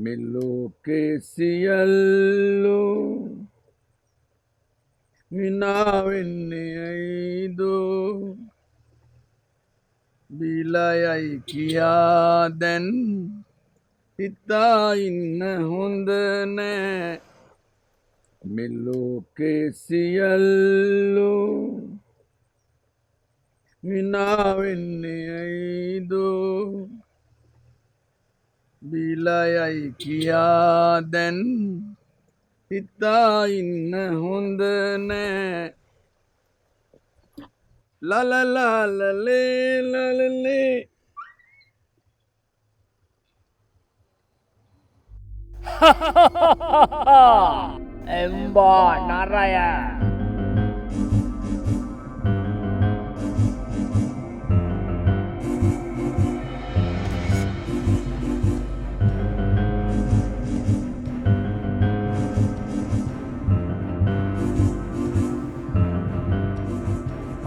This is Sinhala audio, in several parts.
මෙලෝකේ සියල්ලෝ විනාවෙන්නේ ඇයිදෝ බිලයයි කියා දැන් හිතා ඉන්න හොඳ නෑ මෙලෝකේ සියල්ලෝ විනාවෙන්නේ ඇයිදෝ බිලයයි කියා දැන් හිතා ඉන්න හොඳ නෑ ලලලලලේ ලලලේ එම්බා නරය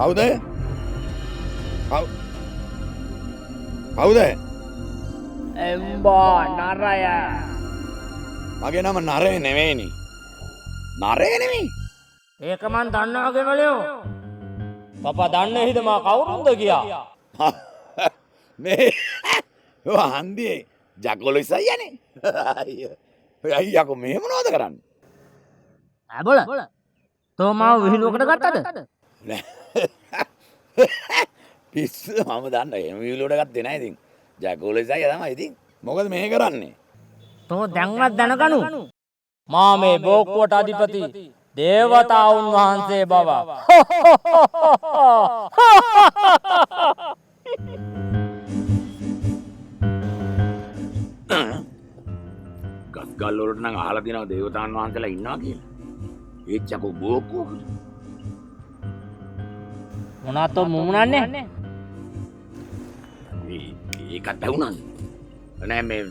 කවුද? කවුද? එම්බා නරය මගේ නම නරේ නෙවෙයිනි. නරේ නෙවෙයි. ඒක මන් දන්නාගේ මලියෝ පපා දන්නේ හිද මා කවුරුන්ද කියා මේ ඔය හන්දියේ ජකොලු ඉසයනේ. අයියෝ මේ මොනවද කරන්නේ? ඇබොල තෝ මාව විහිළුවකට ගත්තද? පිස්සු මම දන්න එහෙම විහිළුවට ගත්තේ නැහැ ඉතින්. ජකොලු ඉසය තමයි ඉතින්. මොකද මේ කරන්නේ? තෝ දැන්වත් දැනගනු මා මේ බෝක්කුවට අධිපති දේවතාවුන් වහන්සේ බව ගස්ගල් වලට නම් අහලා තියෙනවා දේවතාවුන් වහන්සේලා ඉන්නවා කියලා. ඒත් චකෝ බෝක්කුවකට. මොනවාතෝ මුමුණන්නේ? ඒකත් ඇහුණාද? නෑ මේ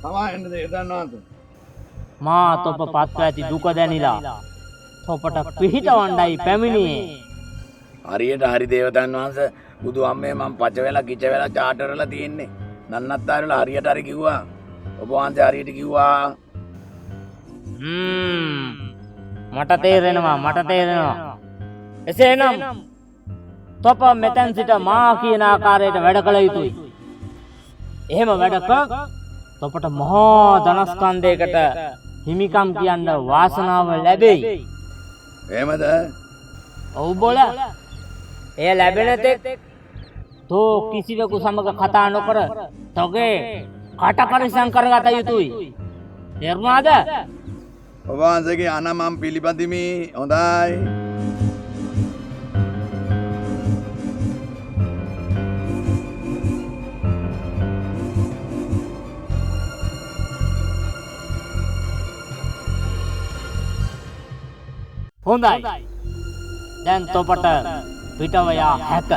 සමාවෙන්න දේවතාවුන් වහන්සේ. මා තොප පත්ව ඇති දුක දැනිලා තොපට පිහිටවණ්ඩයි පැමිණියේ. හරියට හරි දේවතාවුන් වහන්සේ බුදු අම්මේ මම පච වෙලා කිච වෙලා චාටර් වෙලා තියෙන්නේ. නන්නත්තාරලා හරියට හරි කිව්වා. ඔබ වහන්සේ හරියට කිව්වා. මට තේරෙනවා. එසේනම් තොප මෙතැන් සිට මා කියන ආකාරයට වැඩ කළ යුතුයි. එහෙම වැඩ කළොත් තොපට මහා ධනස්කන්ධයකට හිමිකම් කියන්න වාසනාව ලැබෙයි. එහෙමද? ඔව් බෝල. එය ලැබෙන තෙක් තෝ කිසිවෙකු සමග කතා නොකර තොගේ කට පරිසම් කරගත යුතුයි. තේරුණාද? ඔබ වහන්සේගේ අන මම පිළිපදිමි. හොඳයි. හොඳයි. දැන් තොපට පිටව යා හැක.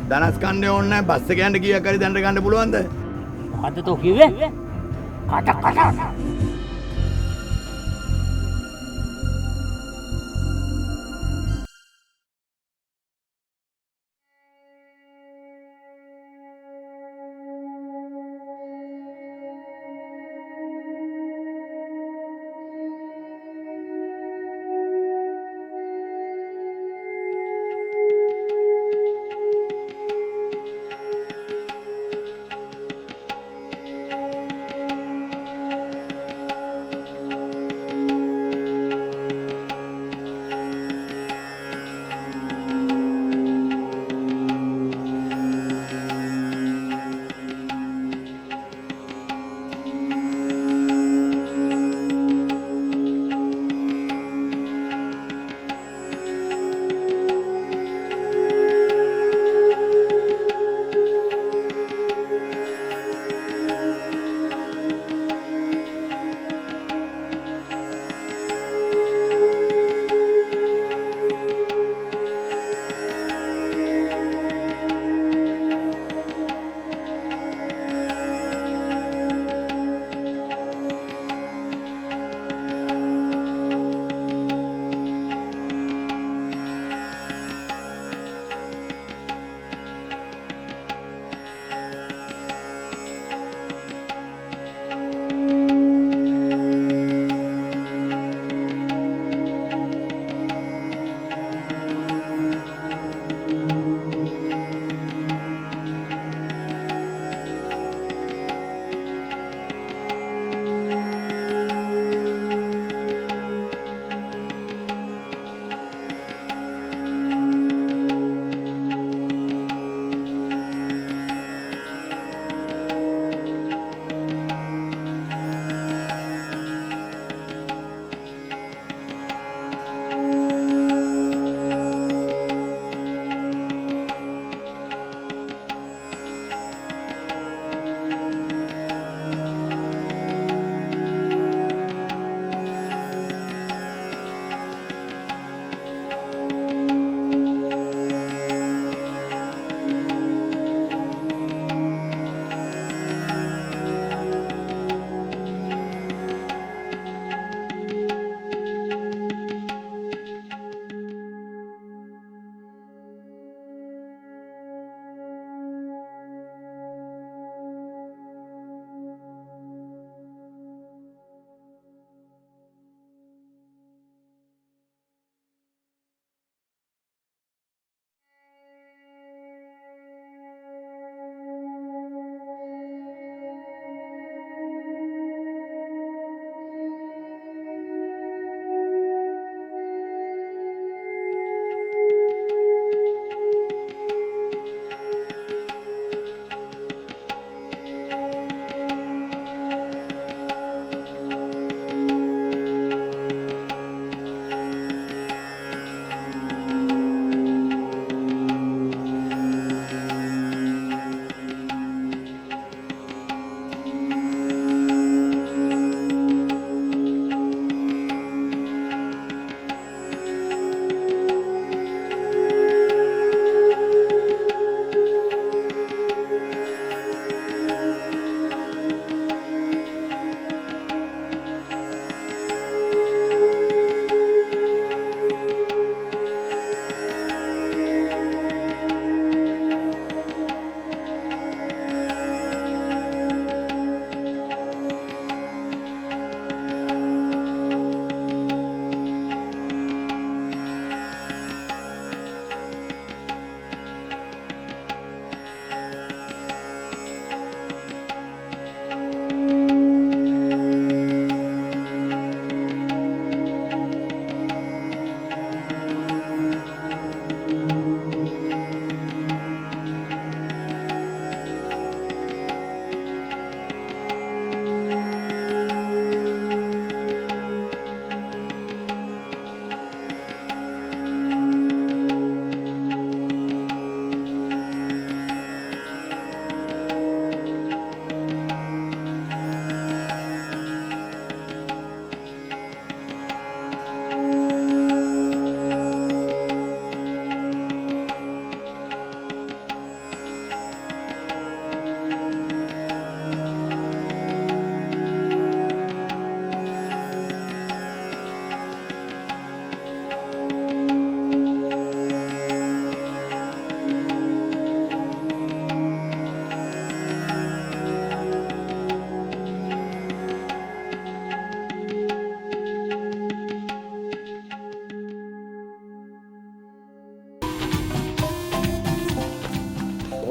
ධනස්කන්ධය ඕනේ නැහැ. බස් එක යන්න කීයක් හරි දැනට ගන්න පුළුවන්ද? මොකද්ද තෝ කිව්වේ? කට.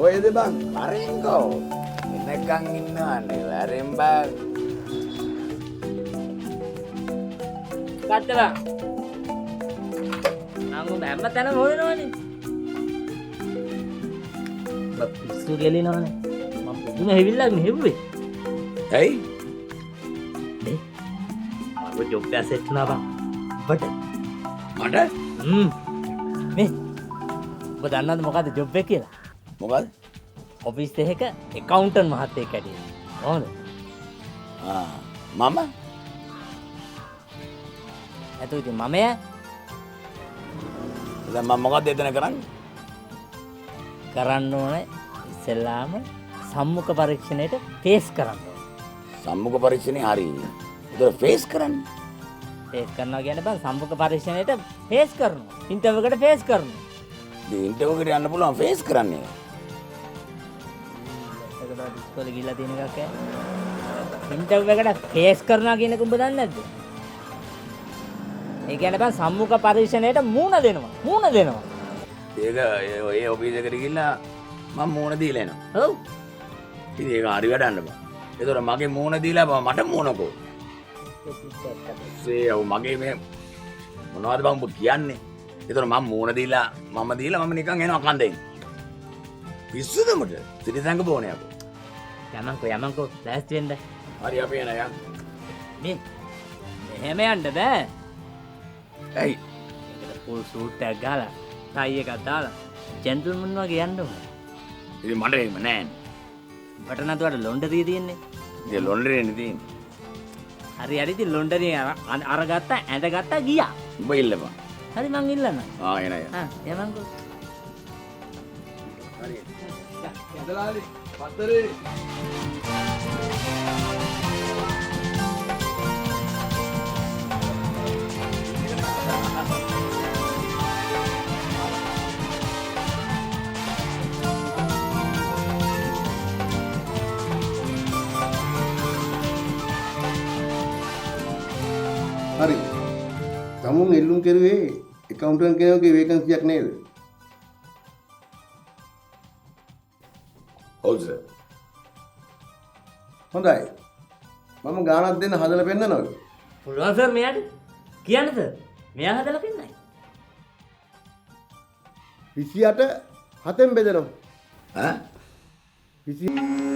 ඔයද බං අරින්කෝ එනකන් ඉන්නවන්නේ වැරෙන් බං ගත්තලා නංගු හැම තැනම හොයනවනේ පිස්සු ගෙලිනවනේ මම පුදුම හැවිල්ලක් නෙව්වේ ඇයි නේ මම ජොබ් එක සෙට් වුණා බං ඔබට මට මේ ඔබ දන්නවද මොකද්ද ජොබ් එක කියලා මොකද ඔෆිස් එකක ඇකවුන්ටන්ට් මහත්තයෙක් හැටියට ඕනද මම එතකොට ඉතින් මමයා දැන් මම මොකක්ද එතන කරන්නේ කරන්න ඕනේ ඉස්සෙල්ලාම සම්මුඛ පරීක්ෂණයට ෆේස් කරන්න ඕනේ. සම්මුඛ පරීක්ෂණේ හරි. ඒතර ෆේස් කරන්නේ. ෆේස් කරනවා කියන්නේ බං සම්මුඛ පරීක්ෂණයට ෆේස් කරනවා. ඉන්ටර්විව් එකට ෆේස් කරනවා. ඉතින් ඉන්ටර්විව් එකට යන්න පුළුවන් ෆේස් කරන්නේ. ඒකට ඉස්කෝලේ ගිහලා තියෙන එකක් ඈ. ඉන්ටර්විව් එකට ෆේස් කරනවා කියන එක උඹ දන්නේ නැද්ද? ඒ කියන්නේ බං සම්මුඛ පරීක්ෂණයට මූණ දෙනවා. මූණ දෙනවා. ඒක ඒ ඔෆිස් එකට ගිහිල්ලා මම මූණ දීලා එනවා. ඔව්. ඉතින් ඒක හරි වැඩන්න බං. ඒතර මගේ මූණ දීලා මට මූණකෝ. ඔව් මගේ මේ මොනවද බං ඔබ කියන්නේ? ඒතර මම මූණ දීලා මම නිකන් එනවා කන්දෙන්. පිස්සුද උඹට? ත්‍රිසංග බෝනේ අපෝ. යමන්කෝ ලෑස්ති වෙන්න. හරි අපි එන යන්. මේ එහෙම යන්න බෑ. ඇයි? ඒකට ෆුල් සූට් එකක් ගාලා ටයි එකක් දාලා ජෙන්ටල්මන් වගේ යන්න ඕනේ. ඉතින් මට එහෙම නෑනේ. බට නතුවට ලොන්ඩරිය තියෙන්නේ. ඉතින් ලොන්ඩරියනේ තියෙන්නේ. හරි ඉතින් ලොන්ඩරිය අරගත්තා ඇඳගත්තා ගියා. උඹ ඉල්ලපන්. හරි මං ඉල්ලන්න. එන යන්. යමන්කෝ. හරි. ඇදලාලි පතරේ. හරි. තමුන් එල්ලුම් කරුවේ ඇකවුන්ටන්ට් කෙනෙකුගේ වේකන්සියක් නේද? ඔව් සර්. හොඳයි. මම ගාණක් දෙන්න හදලා පෙන්නනවද? පුළුවන් සර් මෙයාට. කියන්න සර්. මෙයා හදලා පෙන්නයි. 28 7ෙන් බෙදනවා. ඈ? 20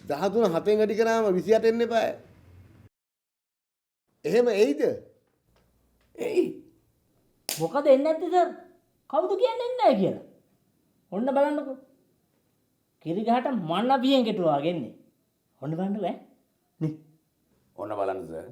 13 7ෙන් වැඩි කරාම 28 එන්න එපා. එහෙම එයිද? එයි. මොකද එන්නේ නැත්තේ සර්? කවුද කියන්නේ එන්නේ නැහැ කියලා? ඔන්න බලන්නකෝ. කිරිගහට මන්න බියෙන් කෙටුවා ගෙන්නේ. ඔන්න බලන්නකෝ ඈ. නේ. ඔන්න බලන්න සර්.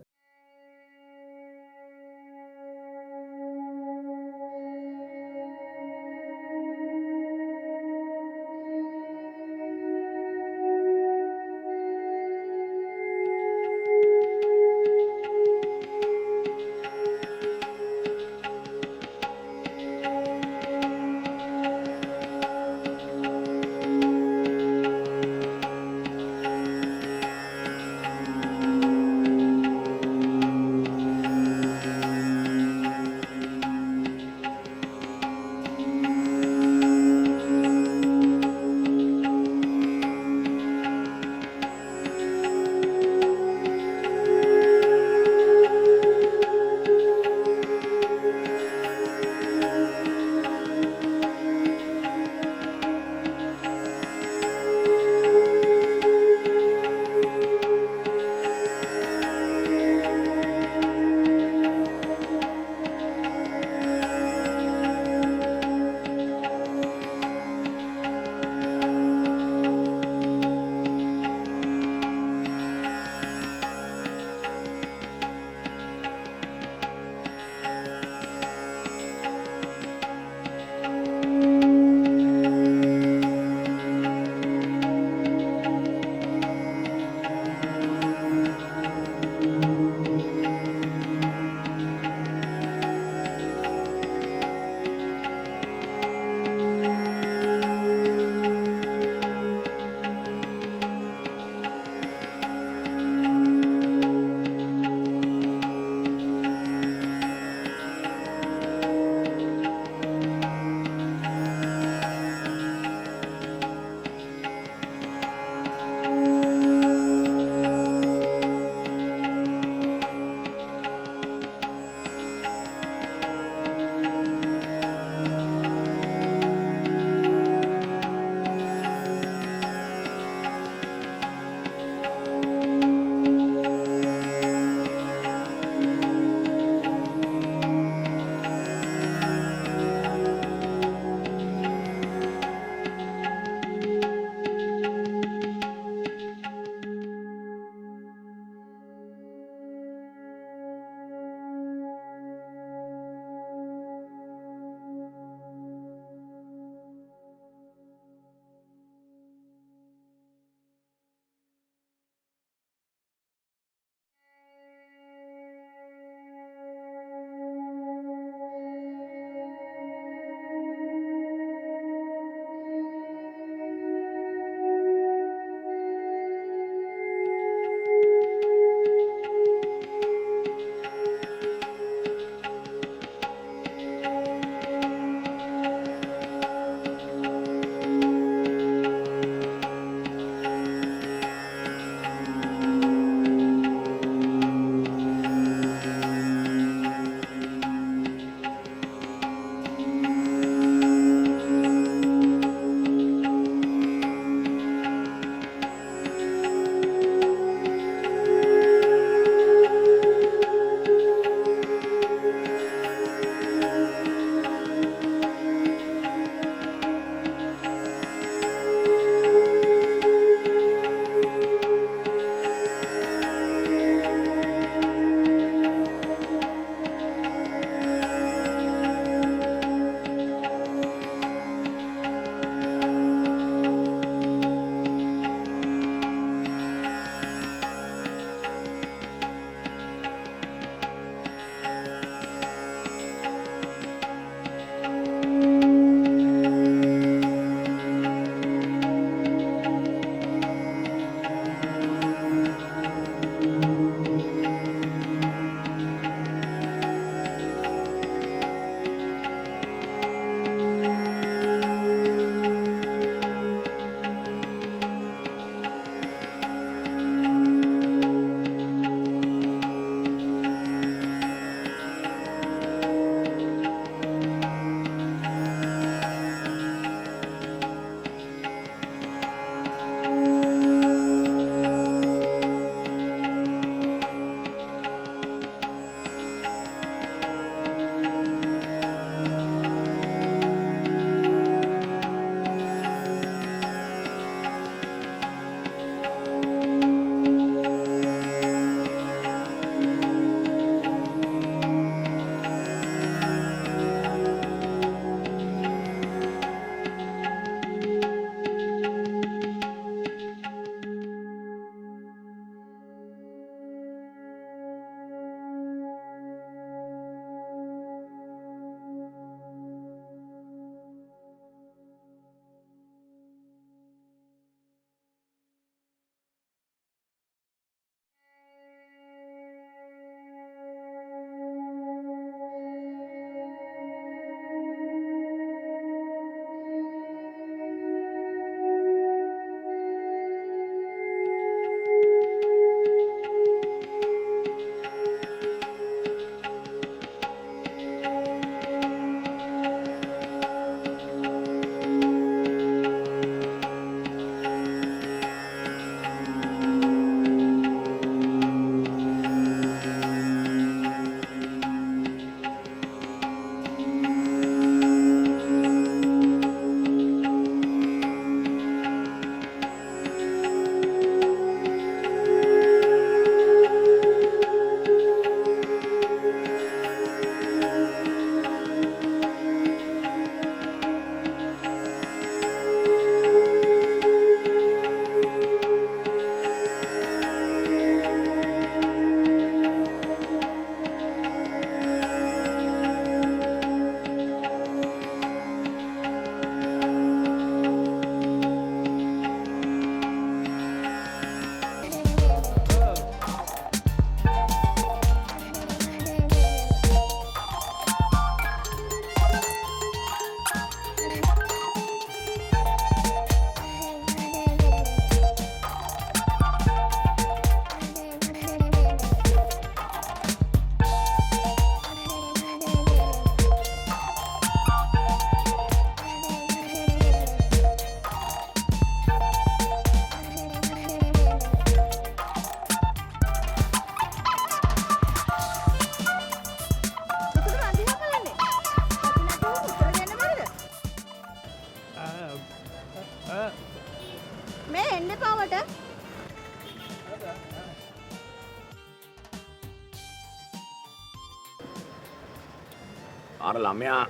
අර ළමයා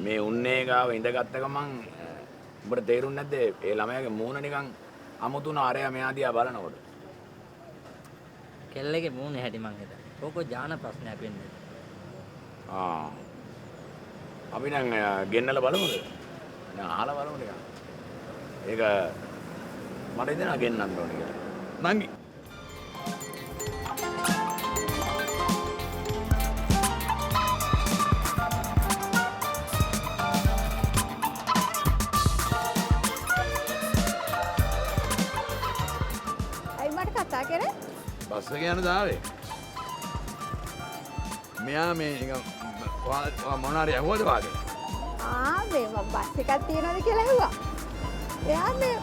මේ උන්නේ ගාව ඉඳගත්ත ගමන් උඹට තේරුන්නේ නැද්ද ඒ ළමයාගේ මූණ නිකන් අමුතුන අරයා මෙයා දිහා බලනකොට. කෙල්ලගේ මූණේ හැටි මං හිතා. ඕක ජාන ප්‍රශ්නයක් වෙන්නේ. අපි නම් ගෙන්නලා බලමුද? දැන් අහලා බලමු ටිකක්. ඒක මට ඉතින් ගෙන්නන්න ඕනේ කියලා. නංගි. ඇයි මට කතා කරේ? බස් එක යන දාවේ. මෙයා මේ නිකන් මොන හරි ඇහුවද වාගේ? මේ මම බස් එකක් තියනවද කියලා ඇහුවා. එයා මේ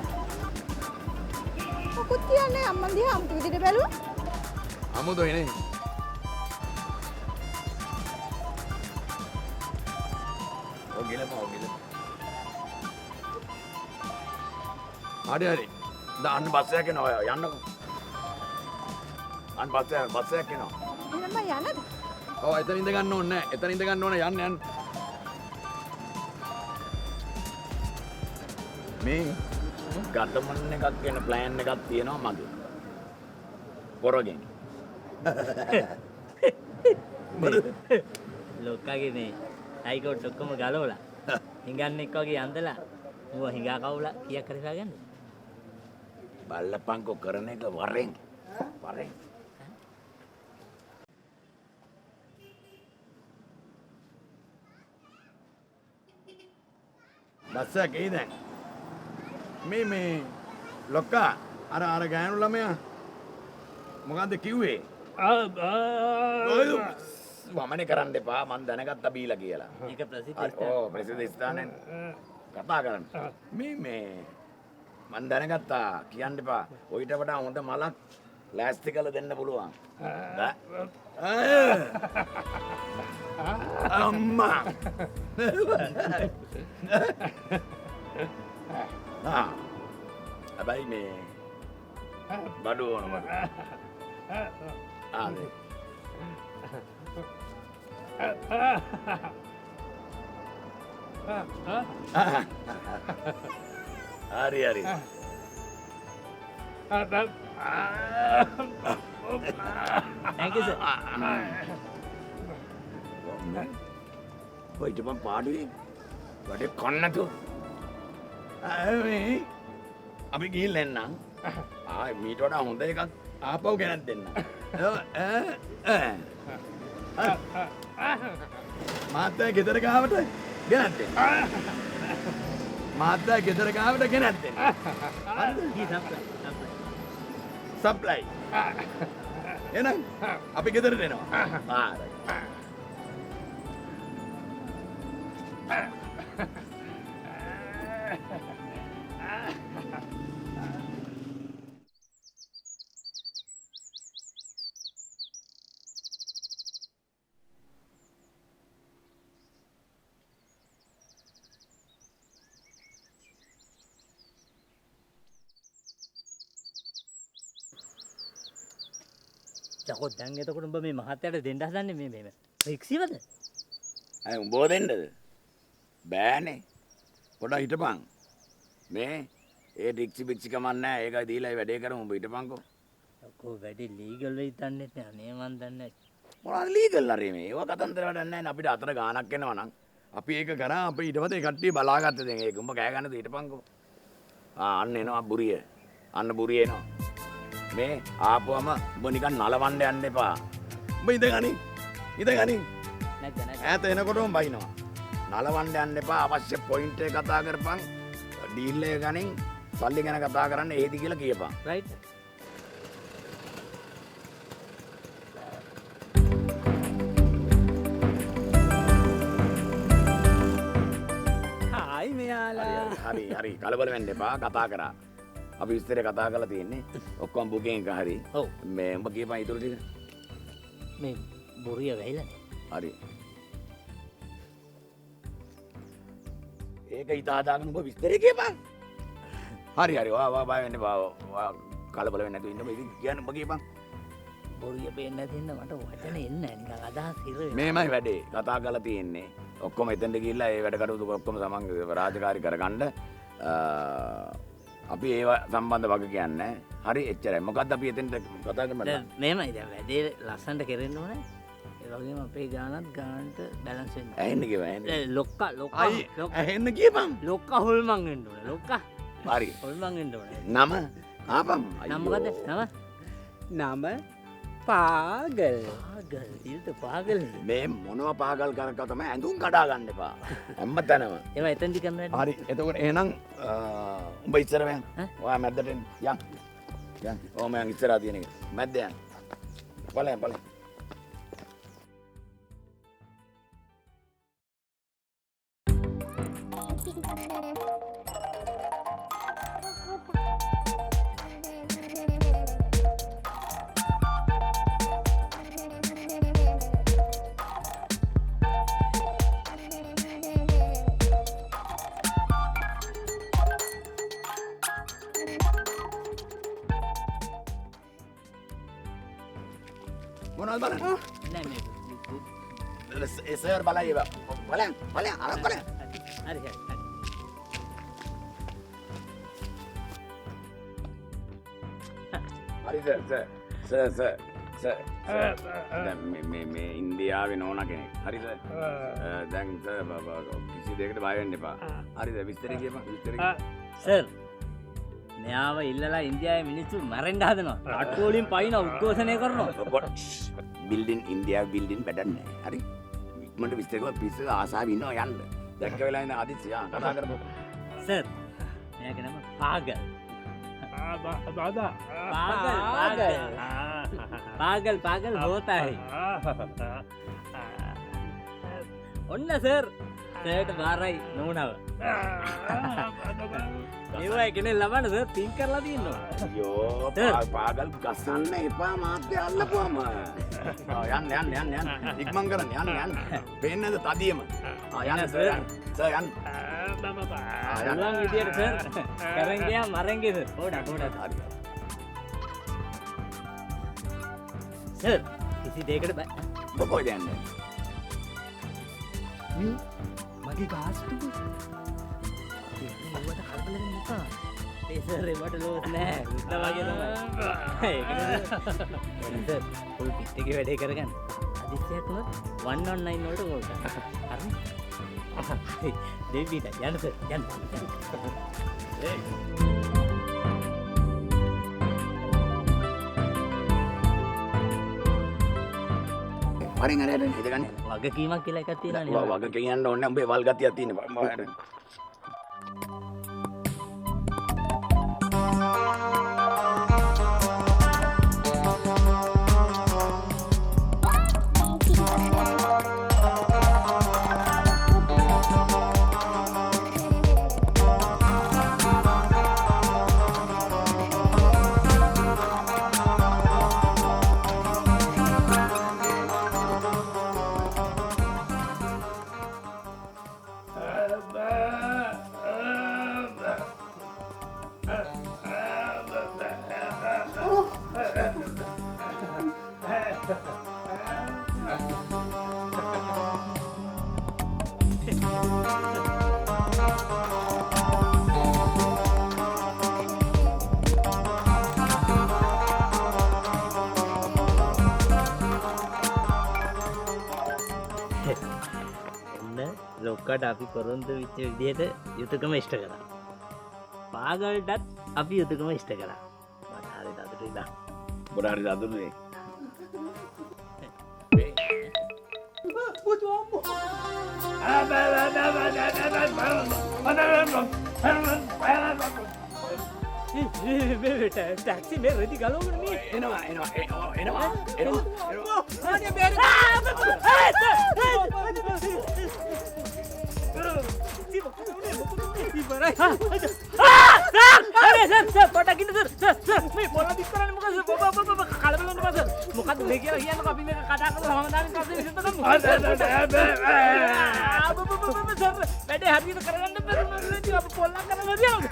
මොකුත් කියන්නේ අම්මන් දිහා අමුතු විදිහට බැලුවා. අමුතුයි නේ. ඔගිලම. හරි. දාන්න බස් එකක් එනවා යන්නකෝ. අන්න බස් එකක් එනවා. එහෙනම් මම යන්නද? ඔව් එතන ඉඳ ගන්න ඕනේ නැහැ. එතන ඉඳ ගන්න ඕනේ යන්න. මේ ගතමන් එකක් වෙන ප්ලෑන් එකක් තියෙනවා මගේ. පොරගෙන්. ලොක්කගේ මේ ටයිකෝට් ඔක්කොම ගලවලා හිඟන්නෙක් වගේ යන්දලා ඌව හිඟා කවුලා කීයක් හරි හොයාගන්නද? බල්ලපංකෝ කරන එක වරෙන්. බස් එක එයි දැන්. මේ ලොක්කා අර ගෑනු ළමයා මොකද්ද කිව්වේ? වමනේ කරන්න එපා මං දැනගත්තා බීලා කියලා. ඒක ප්‍රසිද්ධ ස්ථාන. ඔව් ප්‍රසිද්ධ ස්ථානෙන් කතා කරන්න. මේ මං දැනගත්තා කියන්න එපා. ඔයිට වඩා හොඳ මලක් ලෑස්ති කරලා දෙන්න පුළුවන්. අම්මා. හැබැයි මේ බඩු ඕන මට. හරි. Thank you sir. ඔයිට මං පාඩුවේ වැඩේ කන්නතු. අපි ගිහිල්ලා එන්නම්. මීට වඩා හොඳ එකක් ආපහු ගෙනත් දෙන්න. මාත්‍යා ගෙදර ගාවට ගෙනත් දෙන්න. සප්ලයි. එහෙනම් අපි ගෙදරට එනවා. චකෝ දැන් එතකොට උඹ මේ මහත්තයාට දෙන්න හදන්නේ මේ රික්සිවද? අය උඹව දෙන්නද? බෑනේ. පොඩ්ඩක් හිටපන්. මේ ඒ රික්සි බික්සි කමක් නැහැ. ඒකයි දීලා ඒ වැඩේ කරමු. උඹ හිටපන්කෝ. චකෝ වැඩි ලීගල් වෙයි දන්නේ නැහැ. අනේ මන් දන්නේ නැහැ. මොනවද ලීගල් හරි මේ? ඒව කතන්දර වැඩක් නැහැ නේ. අපිට අතර ගාණක් එනවා නම් අපි ඒක කරා අපි ඊට පස්සේ කට්ටිය බලාගත්ත දැන් ඒක උඹ කෑ ගන්නද හිටපන්කෝ. අන්න එනවා බුරිය. අන්න බුරිය එනවා. මේ ආපුවම උඹ නිකන් නලවන්න යන්න එපා. උඹ ඉඳගනි. ඈත එනකොටම බයිනවා. නලවන්න යන්න එපා. අවශ්‍ය පොයින්ට් එක කතා කරපන්. ඩීල් එක ගනින් සල්ලි ගැන කතා කරන්න ඒදි කියලා කියපන්. රයිට්. හායි මෙයාලා. හරි කලබල වෙන්න එපා. කතා කරා. අපි විස්තරේ කතා කරලා තියෙන්නේ. ඔක්කොම බුකින් එක හරි. ඔව්. මේ උඹ කියපන් ඊටු ටික. මේ බොරිය වෙයිලානේ. හරි. ඒක හිතා දාගෙන උඹ විස්තරේ කියපන්. හරි. ඔයා බය වෙන්න එපා. ඔයා කලබල වෙන්නේ නැතුව ඉන්න. ඉතින් කියන්න උඹ කියපන්. බොරුය පේන්නේ නැති හින්දා මට වචන එන්නේ නැහැ නිකන් අදහස් ඉර වෙනවා. මේමයි වැඩේ කතා කරලා තියෙන්නේ. ඔක්කොම එතෙන්ට ගිහිල්ලා ඒ වැඩ කටයුතු ඔක්කොම සමන් රාජකාරී කරගන්න අපි ඒව සම්බන්ධ වග කියන්නේ. හරි එච්චරයි. මොකද්ද අපි එතෙන්ට කතා කරන්නේ? දැන් මේමයි දැන් වැඩේ ලස්සනට කෙරෙන්න ඕනේ. ඒ වගේම අපේ ගානත් ගානට බැලන්ස් වෙන්න. ඇහෙන්න කියව ඇහෙන්න. ලොක්කා ඇහෙන්න කියපන්. ලොක්කා හොල්මන් වෙන්න ඕනේ. ලොක්කා හරි. හොල්මන් වෙන්න ඕනේ. නම ආපම්. නම මොකද්ද? නම පාගල්. පාගල්. ඊට පාගල්. මේ මොනවා පාගල් කරකව තමයි ඇඳුම් කඩා ගන්න එපා. හැමතැනම. ඒවා එතෙන්දි කරන්න හරි. එතකොට එහෙනම් උඹ ඉස්සර වෙන්. ඔයා මැද්දට එන්න. යන්. යන්. ඕම යන් ඉස්සරහා තියෙන එක. මැද්ද යන්. ඵලයන් ඵලයන්. මොනවද බලන්න? නෑ මේ ඒ සර් බලයි ඒවා. ඵලයන් ඵලයන් අර ඵලයන්. හරි හරි. හරි සර්. දැන් මේ ඉන්දියාවේ නෝනා කෙනෙක්. හරි සර්. දැන් සර් කිසි දෙයකට බය වෙන්න එපා. හරිද? විස්තරේ කියපන්. විස්තරේ. සර් මෙයාව ඉල්ලලා ඉන්දියාවේ මිනිස්සු මැරෙන්න හදනවා. රට්ටු වලින් පයින් උද්ඝෝෂණය කරනවා. බිල්ඩින් ඉන්දියාවේ බිල්ඩින් වැඩක් නැහැ. හරි. ඉක්මනට විස්තර කරලා පිස්සු ආසාව ඉන්නවා යන්න. දැක්ක වෙලාව ඉඳන් ආදිත්‍ය කතා කරමු. සර් මෙයාගේ නම පාගල්. පාගල් හෝතා හයි. ඔන්න සර් සර්ට බාරයි නෝනව. ඒවයි කෙනෙක් ලබන්න සර් පින් කරලා තියෙනවා. අයියෝ පාගල් ගස්සන්න එපා මාත්‍ය අල්ලපුවම. යන්න ඉක්මන් කරන්න යන්න. පේන්නේ නැද තදියම. යන්න සර් යන්න. අල්ලන් විදියට සර් කරන් ගියා මරන් ගියේ සර්. පොඩක් හරි. සර් කිසි දෙයකට බෑ. කොහෙද යන්නේ? මගේ ගාස්තු ඒවට කලබල වෙන්න එපා. ඒ සර් ඒවට ලෝස් නෑ. උත්ත වගේ තමයි. ඒකද සර් ඔය පිට එකේ වැඩේ කරගන්න. අදිස්සියක් උනොත් 119 වලට ඕල්ට. හරි. දෙවිට යන්න සර් යන්න. වරින් අරගෙන ඉඳගන්න. වගකීමක් කියලා එකක් තියෙනවා නේ. වග කියන්න ඕනේ උඹේ වල් ගතියක් තියෙනවා. ලොක්කට අපි පොරොන්දු වෙච්ච විදිහට යුතුයකම ඉෂ්ට කරා. පාගල්ටත් අපි යුතුයකම ඉෂ්ට කරා. මට හරි දදුට ඉඳා. මොන හරි දදුනේ. ටැක්සි මේ රෙදි ගලවගෙන මේ එනවා. මොකද මේ කියලා කියන්නේ අපි මේක කතා කරලා සමාදානෙන් පස්සේ විසඳ ගමු. වැඩේ හරියට කරගන්න බැරි අපි පොල්ලක් කරලා තියනවා.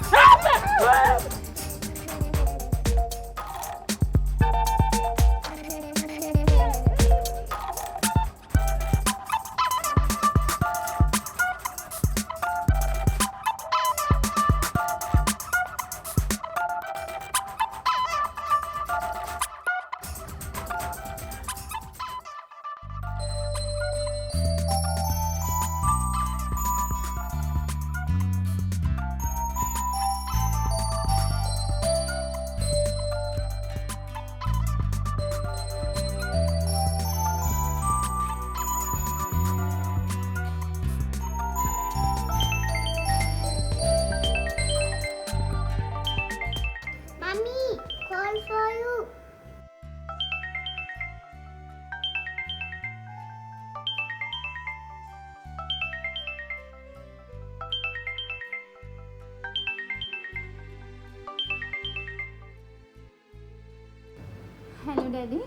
Hello daddy.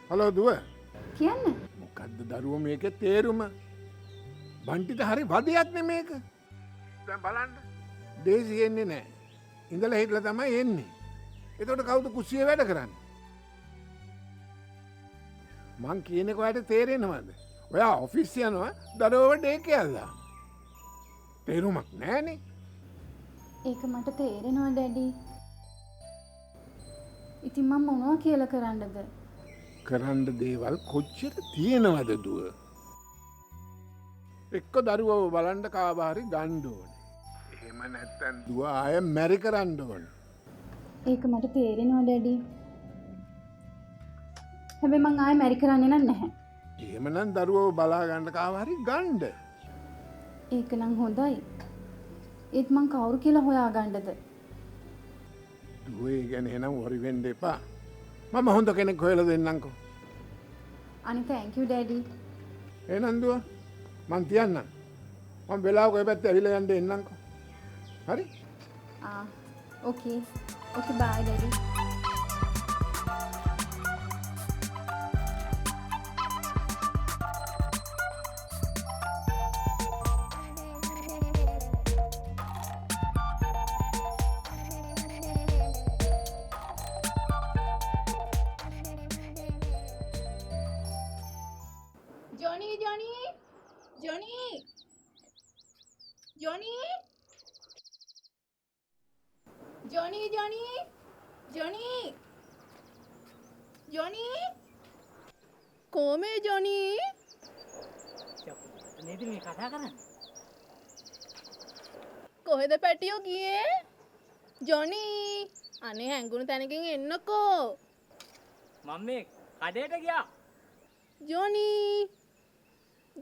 හලෝ දුව කියන්න. මොකක්ද දරුව මේක තේරුම බන්ටිට හරි වදයක්න මේක දැන් බලන්න දේසි එන්නේ නෑ ඉඳල හිටල තමයි එන්නේ එතකොට කවුද කුස්සිය වැඩ කරන්න මං කියනෙකයට තේරෙනවද ඔයා ඔෆිස් යනවා දරුවට ඒක අල්ලා තේරුමක් නෑනේ ඒක මට තේරෙනවා ඩැඩි. ඉතින් මම මොනවා කියලා කරන්නද? කරන්න දේවල් කොච්චර තියෙනවද දුව එක්ක දරුවව බලන්ඩ කාබාරි ගණ්ඩෝන එහෙම නැත්තැන් දුව ආය මැරි කරන්න ඕන ඒක මට තේරෙනවා ඩැඩි. හැබැයි මං ආයෙ මැරි කරන්නේ නැහැ. එහෙමනම් දරුවව බලාගන්න කාවාරි ගණ්ඩ ඒක නම් හොඳයි. ඒත් මං කවුරු කියලා හොයාගන්නද? දුවේ ගැන එනම් හොරිවෙන්ඩ එපා මම හොඳ කෙනෙක් හොයල දෙන්නංකෝ අනේ thank you ඩැඩි. එනන්දුව මං තියන්න මම වෙලාවක ඔය පැත්තේ ඇවිල්ලා යන්න එන්නංකෝ හරි ඕකේ. ඕකේ බයි daddy. Johnny, Johnny, Johnny, Johnny, Johnny, Johnny, Johnny, Johnny, කොහමද Johnny? නේද මේ කතා කරන්නේ? කොහෙද පැටියෝ ගියේ? Johnny, අනේ හැංගුණු තැනකින් එන්නකෝ. මම මේ කඩේට ගියා. Johnny,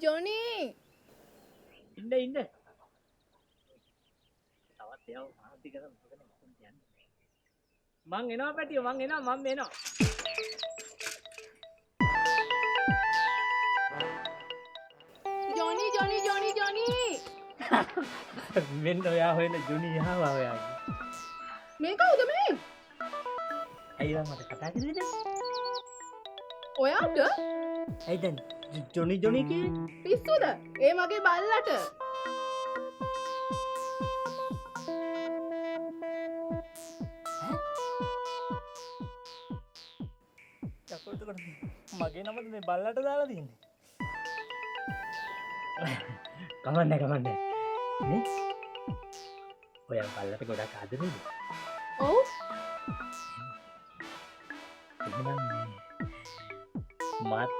Johnny. ඉන්න. තවත් යව ආන්ති කරන් මොකද යන්නේ. මං එනවා පැටියෝ මං එනවා. Johnny, Johnny, Johnny, Johnny. මෙන්න ඔයා හොයන ජොනි ආවා ඔයාගේ. මේ කවුද මේ? අයියා මට කතා කරන්නද? ඔයාට? ඇයි දැන් ජොනි කියේ? පිස්සුද? ඒ මගේ බල්ලට. චකොල්ට මගේ නමද මේ බල්ලට දාලා තියෙන්නේ. කමන්නේ. නේ? ඔයා බල්ලට ගොඩක් ආදරේද? ඔව්. එහෙනම් මාත්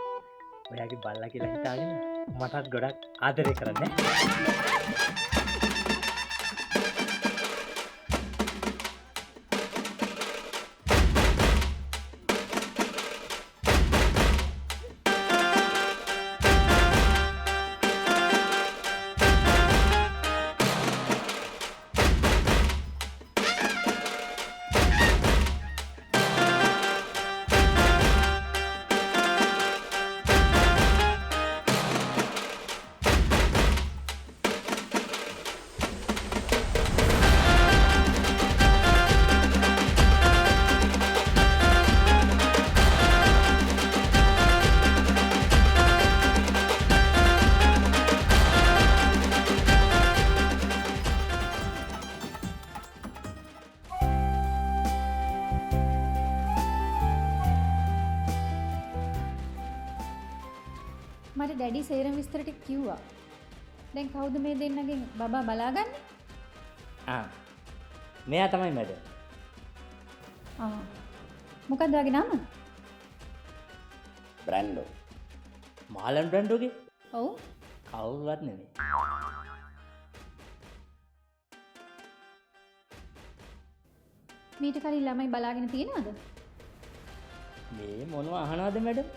ඔයාගේ බල්ලා කියලා හිතාගෙන මටත් ගොඩක් ආදරය කරන්නේ. මට ඩැඩි සේරම විස්තර ටික කිව්වා. දැන් කවුද මේ දෙන්නගෙන් බබා බලාගන්නේ? මෙයා තමයි මැඩම්. මොකක්ද ඔයාගේ නම? බ්‍රැන්ඩෝ. මාලන් බ්‍රැන්ඩෝගේ? ඔව්. කවුරුවත් නෙමෙයි. මීට කලින් ළමයි බලාගෙන තියෙනවද? මේ මොනවා අහනවද මැඩම්?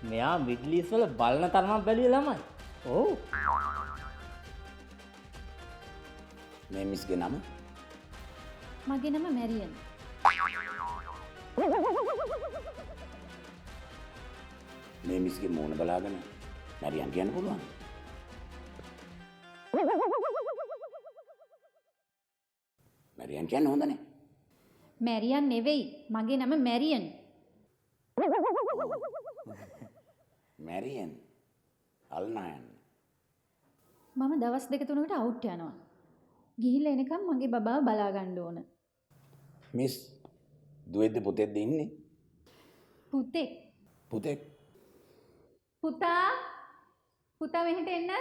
මෙයා මිඩ්ලිස් වල බලන තරමක් බැලුවේ ළමයි. ඔව්. මේ මිස්ගේ නම? මගේ නම මැරියන්. මේ මිස්ගේ මූණ බලාගෙන මැරියන් කියන්න පුළුවන්. මැරියන් කියන්න හොඳ නැහැ. මැරියන් නෙවෙයි. මගේ නම මැරියන්. මැරියන් අල්නායන් මම දවස් දෙක තුනකට අවුට් යනවා. ගිහිල්ලා එනකම් මගේ බබාව බලා ගන්න ඕන. මිස් දුවේද පුතේද ඉන්නේ? පුතෙක්. පුතෙක් පුතා මෙහෙට එන්න.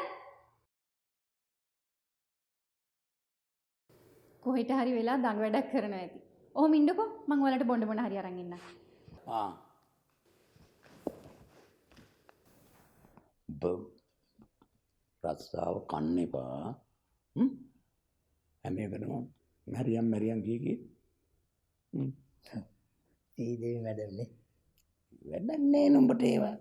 කොහෙට හරි වෙලා දඟ වැඩක් කරනවා ඇති. ඔහොම ඉන්නකෝ මං ඔයාලට බොන්න හරි අරන් ඉන්නම්. රස්සාව කන්න එපා. හැම එකටම මැරියම් කිය සීදේවි මැඩම්නේ. වැඩක් නෑ නුඹට ඒවා.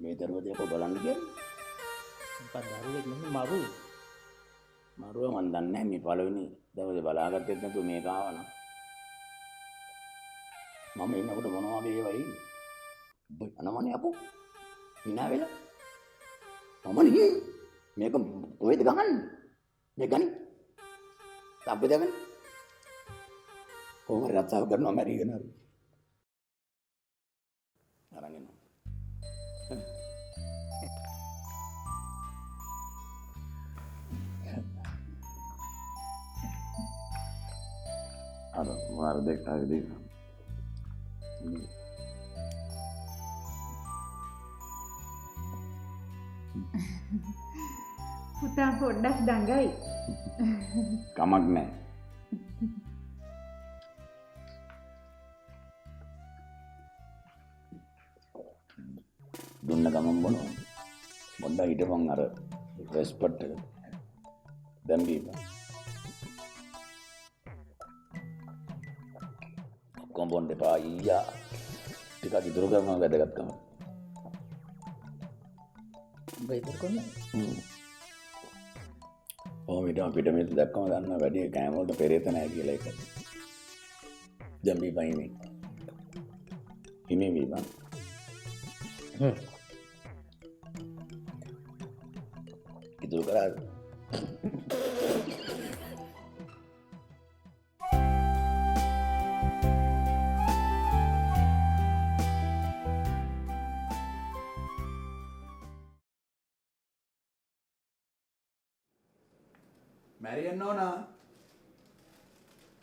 මේ දරුවද අප බලන්න කියන්නේ. දරුවෙක් නෙමෙයි මරු. මරුව මන් දන්නේ නැහැ මේ පළවෙනි දවසේ බලාගත්තෙත් නැතුව මේක ආවනම්. මම ඉන්නකොට මොනවා වගේ වෙයි? අනමනේ අපු. hina වෙලා. මම නේ මේක කොහෙද ගහන්නේ? මේ ගනි. තබ්බ දෙගන්න. කොහොම රත්සාව කරනවා මැරිගෙන හරි. අරන් එනවා. අර මාර දෙක හරි දෙක. පුතා පොඩ්ඩක් දඟයි. කමක් නැහැ. දුන්න ගමන් බොනවා. පොඩ්ඩක් හිටපන් අර රෙස්පෙක්ට් එක. දැන් බීපන්. කොම්බොන්ඩේ පායියා ටිකක් ඉතුරු කරනවා වැදගත්කම. බයිතර කොන්න. ඔහොම හිටම පිටමෙත් දැක්කම දන්නා වැඩි කෑම වලට පෙරේත නැහැ කියලා එක. දැන් බීපන් ඉන්නේ. ඉන්නේ බීපන්. ඉතුරු කරා. මැරියන්න ඕන.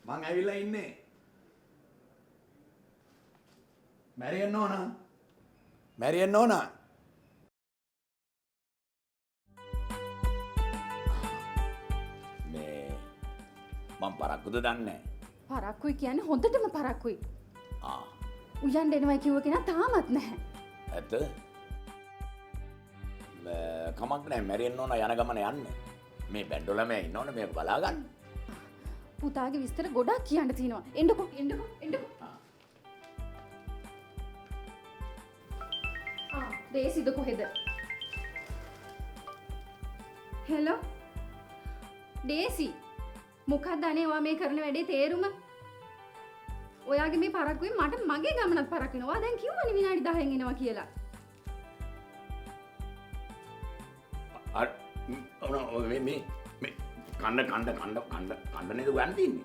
මං ඇවිල්ලා ඉන්නේ. මැරියන්න ඕන. මැරියන්න ඕන. මේ මං පරක්කුද දන්නේ. පරක්කුයි කියන්නේ හොඳටම පරක්කුයි. ආ. උයන් දෙනවා කිව්ව කෙනා තාමත් නැහැ. ඇත්ත? කමක් නැහැ මැරියන්න ඕන යන ගමන යන්න. මේ බැන්ඩොලම ඉන්නවනේ මේක බලා ගන්න. පුතාගේ විස්තර ගොඩක් කියන්න තියෙනවා. එන්නකෝ. දේසිද කොහෙද? හෙලෝ. දේසි. මොකක්ද අනේ ඔයා මේ කරන වැඩේ තේරුම? ඔයාගේ මේ පරක්කුවෙන් මට මගේ ගමනත් පරක් වෙනවා. දැන් කිව්වනේ විනාඩි 10න් එනවා කියලා. මේ කණ්ඩ නේද ගන්න තින්නේ.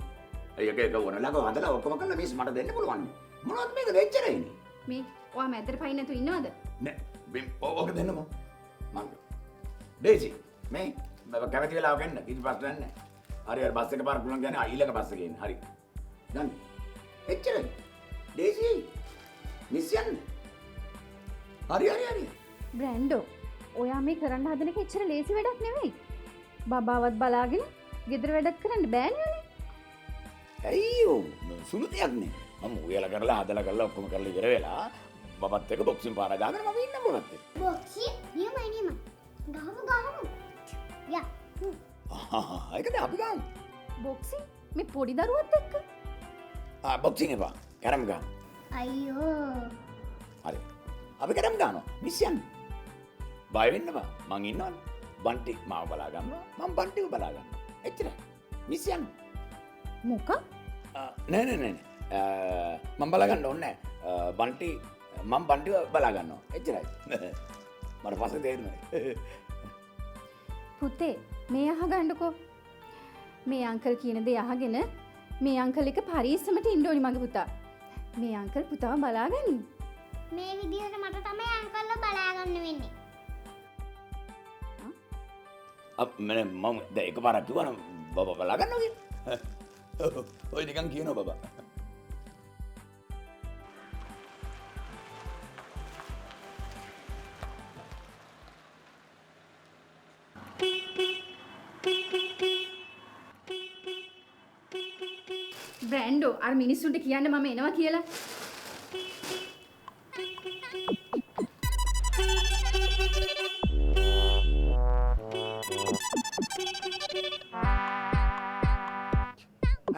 ඒක වරලක හදලා ඔක්කොම කරලා මේස් මට දෙන්න පුළුවන්. මොනවද මේක වෙච්චරයිනේ. මේ ඔයා මැද්දට පයින් නැතුව ඉන්නවද? නෑ මේ ඕක දෙන්න මම. දේසි මේ කැමති වෙලාවක එන්න කිසි ප්‍රශ්නයක් නෑ. හරි හරි බස් එක පාරක් පුළුවන් කියන්නේ ඊළඟ බස් එකේ ඉන්න. හරි. දැන් එච්චරයි. දේසි මිස් යන්න. හරි හරි හරි. බ්‍රැන්ඩෝ ඔයා මේ කරන්න හදන එක එච්චර ලේසි වැඩක් නෙවෙයි. බබාවත් බලාගෙන ගෙදර වැඩක් කරන්න බෑනේ. ඇයි සුළු දෙයක් නේ. මම උයලා කරලා හදලා කරලා ඔක්කොම කරලා ඉවර වෙලා බබත් එක්ක බොක්සින් පාර දාගෙන මම ඉන්න බබත් එක්ක. Boxing? නියම. ගහමු. යා. ඒකද අපි ගමු. බොක්සින් මේ පොඩි දරුවත් එක්ක. බොක්සින් එපා. කැරම් ගමු. අයියෝ. හරි. අපි කැරම් ගන්නවා. මිස් යන්න. බය වෙන්න බා. මං ඉන්නවනේ. බන්ටි මාව බලා ගන්නවා. මම බන්ටිව බලා ගන්නවා. එච්චරයි. මිස් යන්න. මොකක්? නෑ. මම බලා ගන්න ඕනේ නෑ. බන්ටි මම බන්ටිව බලා ගන්නවා. එච්චරයි. මට පස්සේ තේරෙනවා. පුතේ මේ අහගන්නකෝ. මේ අංකල් කියන දේ අහගෙන මේ අංකල් එක පරිස්සමට ඉන්න ඕනි මගේ පුතා. මේ අංකල් පුතාව බලාගනි. මේ විදිහට මට තමයි අංකල්ව බලා ගන්න වෙන්නේ. මම දැන් එකපාරක් කිව්වනම් බබා බලා ගන්නවා කියලා. ඔය නිකන් කියනවා බබා. බ්‍රැන්ඩෝ අර මිනිස්සුන්ට කියන්න මම එනවා කියලා.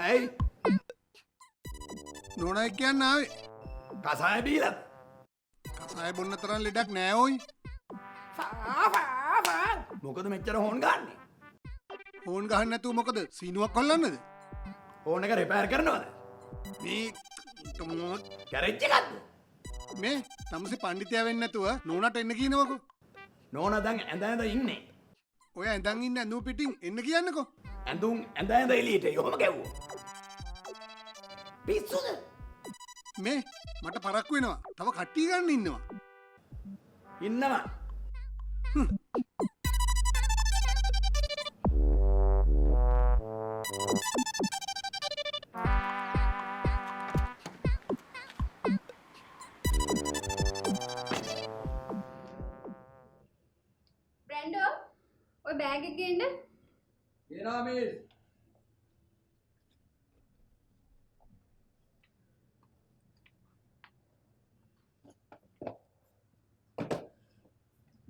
ඇයි නොනයි කියන්න ආවේ කසාය බීලා. කසාය බොන්න තරම් ලෙඩක් නෑ ඔයි. මොකද මෙච්චර හොන් ගන්නේ? හෝන් ගහන්න නැතුව මොකද සීනුවක් කොල්ලන්නද? හෝන් එක රිපෙයාර් කරනවද? මේ කැරෙච්ච එකක්ද? මේ තමසේ පණ්ඩිතයා වෙන්න නැතුව නෝනට එන්න කියනවකෝ. නෝනා දැන් ඇඳ ඉන්නේ. ඔය ඇඳන් ඉන්න ඇඳුම් පිටින් එන්න කියන්නකෝ. ඇඳුම් ඇඳ එළියට යොම ගැව්වෝ. පිස්සුද? මේ මට පරක්කු වෙනවා. තව කට්ටිය ගන්න ඉන්නවා. ඉන්නවා. බ්‍රැන්ඩෝ ඔය බෑග් එක ගේන්න. එනවා මිස්.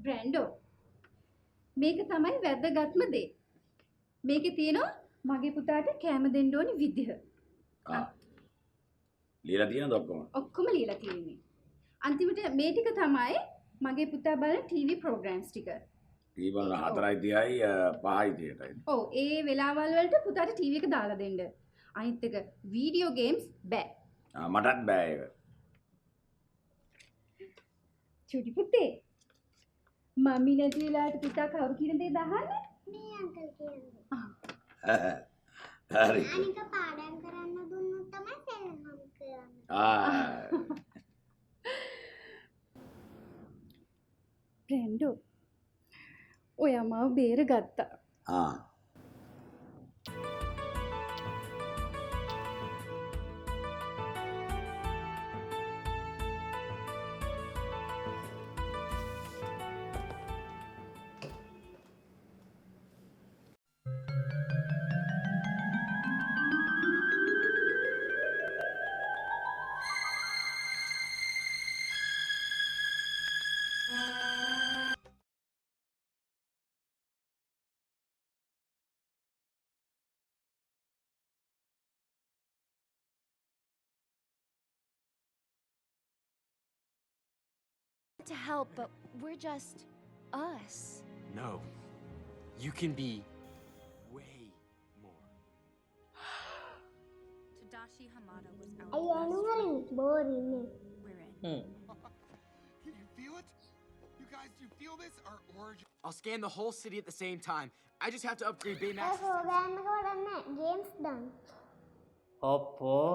බ්‍රැන්ඩෝ මේක තමයි වැදගත්ම දේ. මේකේ තියෙනවා මගේ පුතාට කැම දෙන්න ඕනි විදිහ. ලියලා තියෙනවද ඔක්කොම? ඔක්කොම ලියලා තියෙන්නේ. අන්තිමට මේ ටික තමයි මගේ පුතා බලන ටීවී ප්‍රෝග්‍රෑම්ස් ටික. ටීවී බලන 4:30යි 5:30යි. ඔව් ඒ වෙලාවල් වලට පුතාට ටීවී එක දාලා දෙන්න. අනිත් එක වීඩියෝ ගේම්ස් බෑ. මටත් බෑ ඒක. චුටි පුතේ මම්මි නැති වෙලාවට පුතා කවුරු කියන දේ දහන්නේ? මේ අංකල් කියන්නේ. හරි. අනික පාඩම් කරන්න දුන්නොත් තමයි සෙල්ලම් කරන්නේ. බ්‍රැන්ඩෝ ඔයා මාව බේරගත්තා. To help, but we're just us. No. You can be way more. Tadashi Hamada was අයියෝ අනුවලින් බෝරින් නේ. we're in. Can you feel it? You guys, do you feel this? Our origin. I'll scan the whole city at the same time. I just have to upgrade ඒ Baymax. ප්‍රෝග්‍රෑම් එක වඩන්නේ ගේම්ස් දාන්න. ඔප්පෝ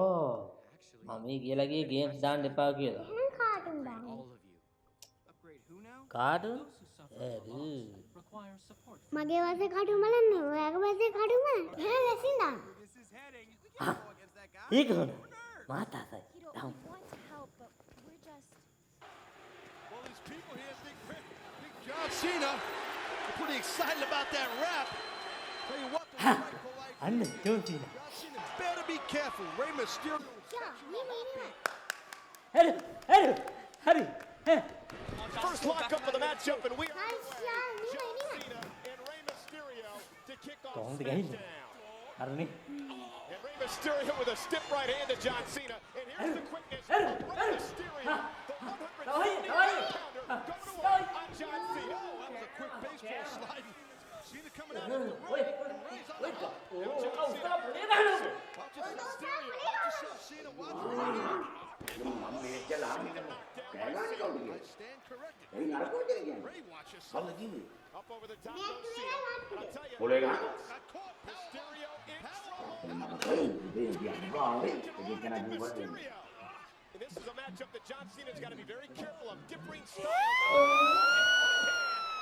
මම කියලා ගියේ ගේම්ස් දාන්න එපා කියලා. එහෙනම් කාටුන් දාන්න. All of you. Upgrade who now? Cartoon? මගේ වසේ කටුන් බලන්නේ. ඔයාගේ වසේ කටුන් බලන්න. එහෙනම් ලැසින් දාන්න. This is heading. Against that guy. ඒක හොඳ. මාතාසයි. You don't want to help, but we're just Well, these people Cena. You're pretty excited about that rap. Tell you what, the rightful life. අන්න ජෝසින. John Cena better be careful. Rey Mysterio. යා නිම එනවා. හරි. First lockup of the matchup, and we are හර්ෂා නිම එනවා. Cena and Rey Mysterio to kick off කොහොමද ගහින්නේ? SmackDown. හරිනේ. And Rey Mysterio with a stiff right hand to John Cena. And here's the quickness of Rey Mysterio. The 170-pounder going to work on John Cena. Oh, that was a quick baseball slide. Cena coming out of the ඔය ring. And Rey's on the ඔය rope. ඔය Now John Cena. Watch yourself, Mysterio. Watch yourself, Cena. Watch yourself. Stand corrected. Rey, watch yourself. Up over the top of Cena. But I'll tell you, Kolega. got caught. Mysterio in trouble. Mysterio. And this is a matchup that John Cena's got to be very careful of. Differing styles.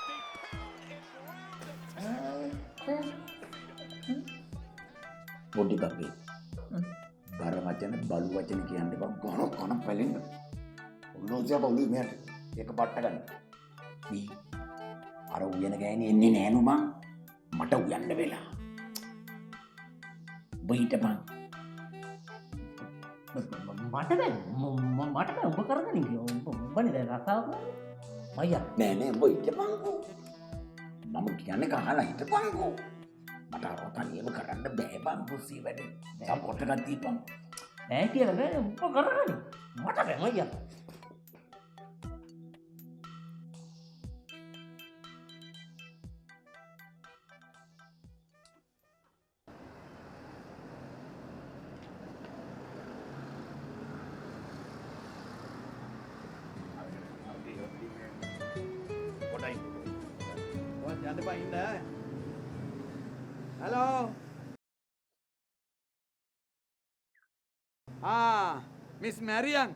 They pound and පොඩි කපේ. බර වචන බලු වචන කියන්න එපා. ගොන පැලෙන්න. ඔන්නෝසියා පොළු මෙයාට එක පට්ට ගන්න. මේ අර උයන ගෑණි එන්නේ නෑනු මං. මට උයන්න වෙලා. බයිටපන්. මට බෑ ඔබ කරගෙන ඉන්නේ. ඔබනේ දැන් රස්සාව කරන්නේ. මයියා. නෑ උඹ හිටපන්කෝ. මම කියන්නේ කහලා හිටපන්කෝ. මට අර තනියම කරන්න බෑ බං කුස්සිය වැඩ. සපෝට් එකක් දීපන්. නෑ කියලා නෑ ඔබ කරගෙන. මට බෑ මයියා. යන්න බයින්න. හලෝ. මිස් මැරියන්.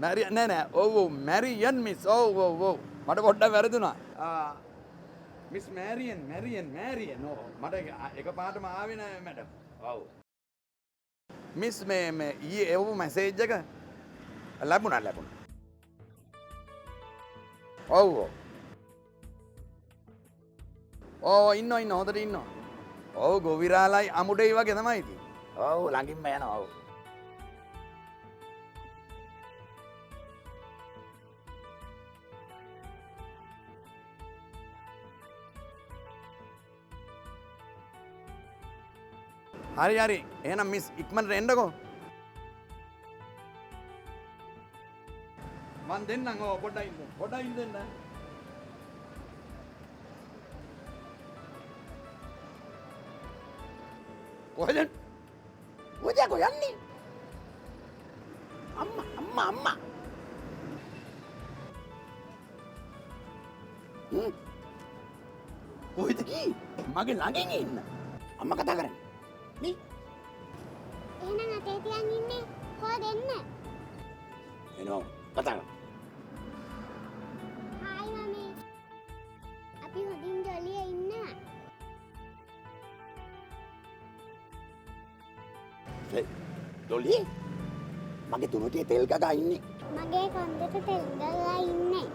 මැරියන් නෑ ඔව් මැරියන් මිස් ඔව් මට පොඩ්ඩක් වැරදුනා. මිස් මැරියන් ඔව් මට එකපාරටම ආවේ නෑ මැඩම්. ඔව්. මිස් මේ ඊයේ එවපු මැසේජ් එක ලැබුණා. ඔව් ඉන්න හොඳට ඉන්න. ඔව් ගොවිරාලයි අමුඩෙයි වගේ තමයි ඉතින්. ඔව් ළඟින්ම යනවා. ඔව් හරි එහෙනම් මිස් ඉක්මනට එන්නකෝ. මන් දෙන්නම් පොඩ්ඩක් ඉන්න. කොහෙද යන්නේ? අම්මා. කොහෙද ගියේ? මගේ ළඟින් ඉන්න. අම්මා කතා කරන්නේ. නේ? එහෙනම් අතේ තියන් ඉන්නේ කොහෙද එන්න? එනවා කතා කරමු. හායි මමී. අපි හොඳින් ජොලියේ ඉන්නවා. ඩොලි මගේ තුනටේ තෙල් ගගා ඉන්නේ. මගේ කොන්දේට තෙල් ගලලා ඉන්නේ.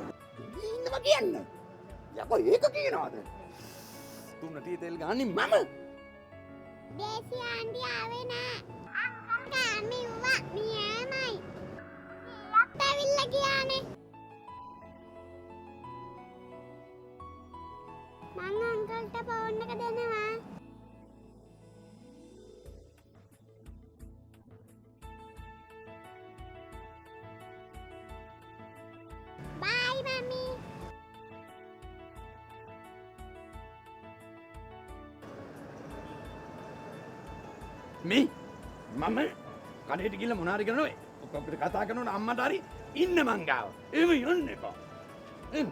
ඉන්නවා කියන්න. යකෝ ඒක කියනවාද? තුනටේ තෙල් ගාන්නේ මම. දේසි ආන්ටි ආවේ නෑ. අම්මා මෙව්වා මියමයි. ඊයත් ඇවිල්ලා ගියානේ. මං අංකල්ට ෆෝන් එක දෙනවා. බයි මම්මි. මේ මම කඩේට ගිහලා මොනාරි කරනවා ඔක්කොම කතා කරනකොට අම්මට හරි ඉන්න මං ගාව. එහෙම යන්න එපා. යන්න.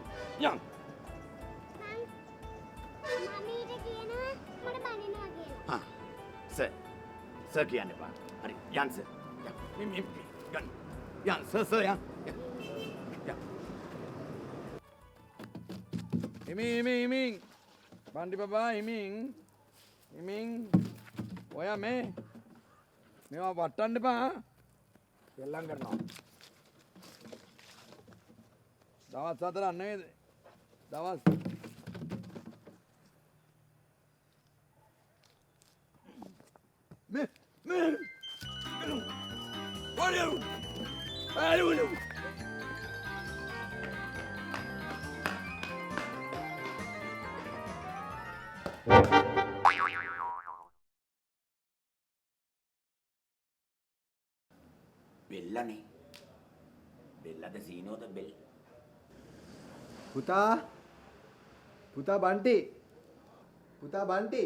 මම්මීට කියනවා මට බනිනවා කියලා. සර් කියන්න එපා. හරි යන්න සර්. යන්න සර් යන්න. හිමින් බන්ඩි බබා හිමින් ඔයා මේවා වට්ටන්න එපා. කෙල්ලම් කරනවා. දවස් 4ක් නේද? දවස් මේ බෙල්ලනේ. බෙල්ලද සීනෝද බෙල්? පුතා පුතා බන්ටි පුතා බන්ටි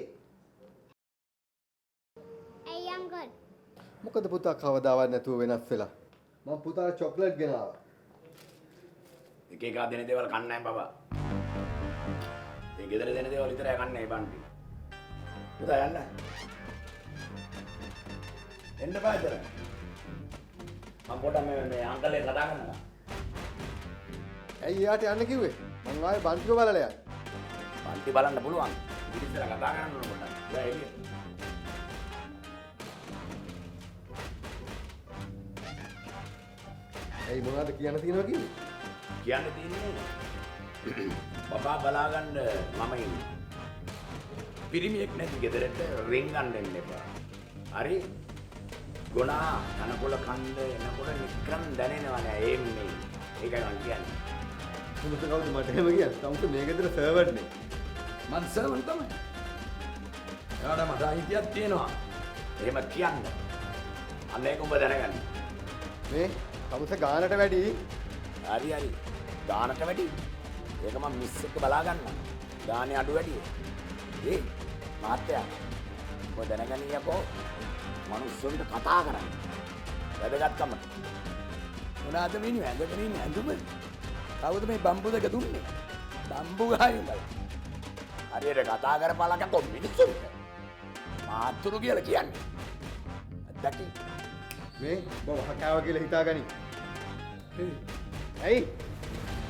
ඇයි අංකල්? මොකද පුතා කවදාවත් නැතුව වෙනස් වෙලා මම පුතාට චොක්ලට් ගෙනාවා. එක එක දෙන දේවල් කන්නේ නැහැ බබා. ඒ ගෙදර දෙන දේවල් විතරයි කන්නේ බන්ටි. පුතා යන්න. එන්න බාදර. මම පොඩ්ඩක් මේ අංකල්ගේ කතා කරනවා. ඇයි යාට යන්න කිව්වේ? මං ආයේ බන්ටිව බලලා යන්න. බන්ටි බලන්න පුළුවන්. ඉතින් කතා කරන්න ඕන පොඩ්ඩක්. දැන් එළිය. ඇයි මොනවද කියන්න තියෙනවා කිව්වේ? කියන්න තියෙන්නේ බබා බලාගන්න මම ඉන්නේ. පිරිමියෙක් නැති ගෙදරට රින් ගන්න දෙන්න එපා. හරි? ගොනා කනකොල කන්ද එනකොට නිකන් දැනෙනවා නෑ එන්නේ. ඒකයි මං කියන්නේ. මොකද කවුද මට එහෙම කියන්නේ? තමුට මේ ගෙදර සර්වර් නේ. මං සර්වර් තමයි. එයාට මට අයිතියක් තියෙනවා. එහෙම කියන්න. අන්න ඒක ඔබ දැනගන්න. මේ තමුස ගානට වැඩි. හරි හරි. ගානට වැඩි. ඒක මම මිස් එක බලා ගන්නවා. ගානේ අඩු වැඩි. ඒ මාත්‍යා. ඔබ දැනගනියකෝ. මනුස්සොන්ට කතා කරන්න. වැදගත්කම. මොනවාද මිනිහ ඇඳගෙන ඉන්නේ ඇඳුම? කවුද මේ බම්බු දෙක දුන්නේ? බම්බු ගහයි බල. හරියට කතා කරපලකෝ මිනිස්සුන්ට. මාතුරු කියලා කියන්නේ. අද්දකි. මේ බව හකාව කියලා හිතාගනි. ඇයි?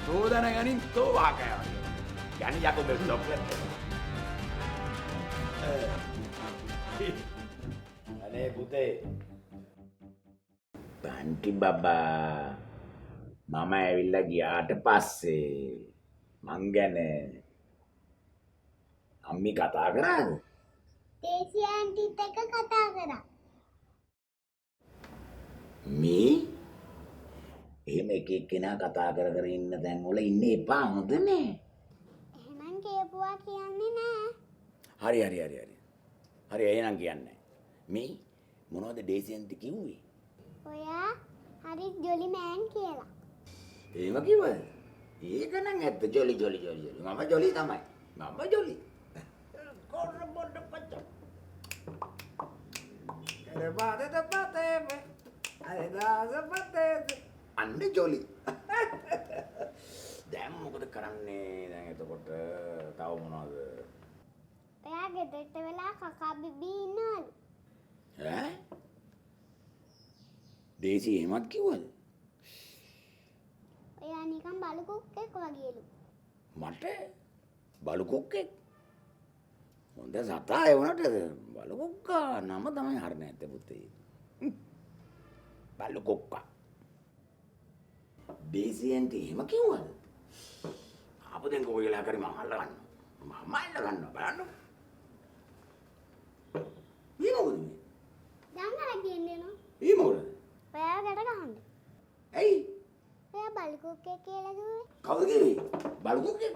තෝ දැනගනින් තෝ වාකෑව. යන්නේ යකෝ මේ චොක්ලට්. අනේ පුතේ. බන්ටි බබා. මම ඇවිල්ලා ගියාට පස්සේ මං ගැන අම්මි කතා කරාද? දේසි ආන්ටිත් එක්ක කතා කරා. මේ එහෙම එක එක්කෙනා කතා කර කර ඉන්න තැන් වල ඉන්න එපා හොඳනේ. එහෙනම් කියපුවා කියන්නේ නෑ. හරි හරි හරි හරි. හරි එහෙනම් කියන්නේ. මේ මොනවද ඩේසියන්ට කිව්වේ? ඔයා හරි ජොලි මෑන් කියලා. එහෙම කිව්වද? ඒක නම් ඇත්ත ජොලි ජොලි ජොලි ජොලි. මම ජොලි තමයි. මම ජොලි. කොර බොඩ පච්ච. කරපාද තපතේ අන්න ජොලි. දැන් මොකද කරන්නේ දැන් එතකොට තව මොනවද? ඔයා ගෙදරට වෙලා කකා බිබී ඉන්නවලු. ඈ? දේසි එහෙමත් කිව්වද? ඔයා නිකන් බලු කුක්කෙක් වගේලු. මට බලු කුක්කෙක්? හොඳ සතා ඒ වුණාට බලු කුක්කා නම තමයි හරිනේ නැත්තේ පුතේ. බලු කුක්කා. දේසියන්ට එහෙම කිව්වද? ආපදෙන් කොහෙලා කරි මම අල්ල ගන්නවා. මම අල්ල ගන්නවා බලන්න. මේ මොකද මේ? දැන් අර කියන්නේ නෝ. මේ මොකද? ඔයා ගැට ගහන්න. ඇයි? ඔයා බලු කුක්කෙක් කියලා කිව්වේ. කවුද කිව්වේ? බලු කුක්කෙක්?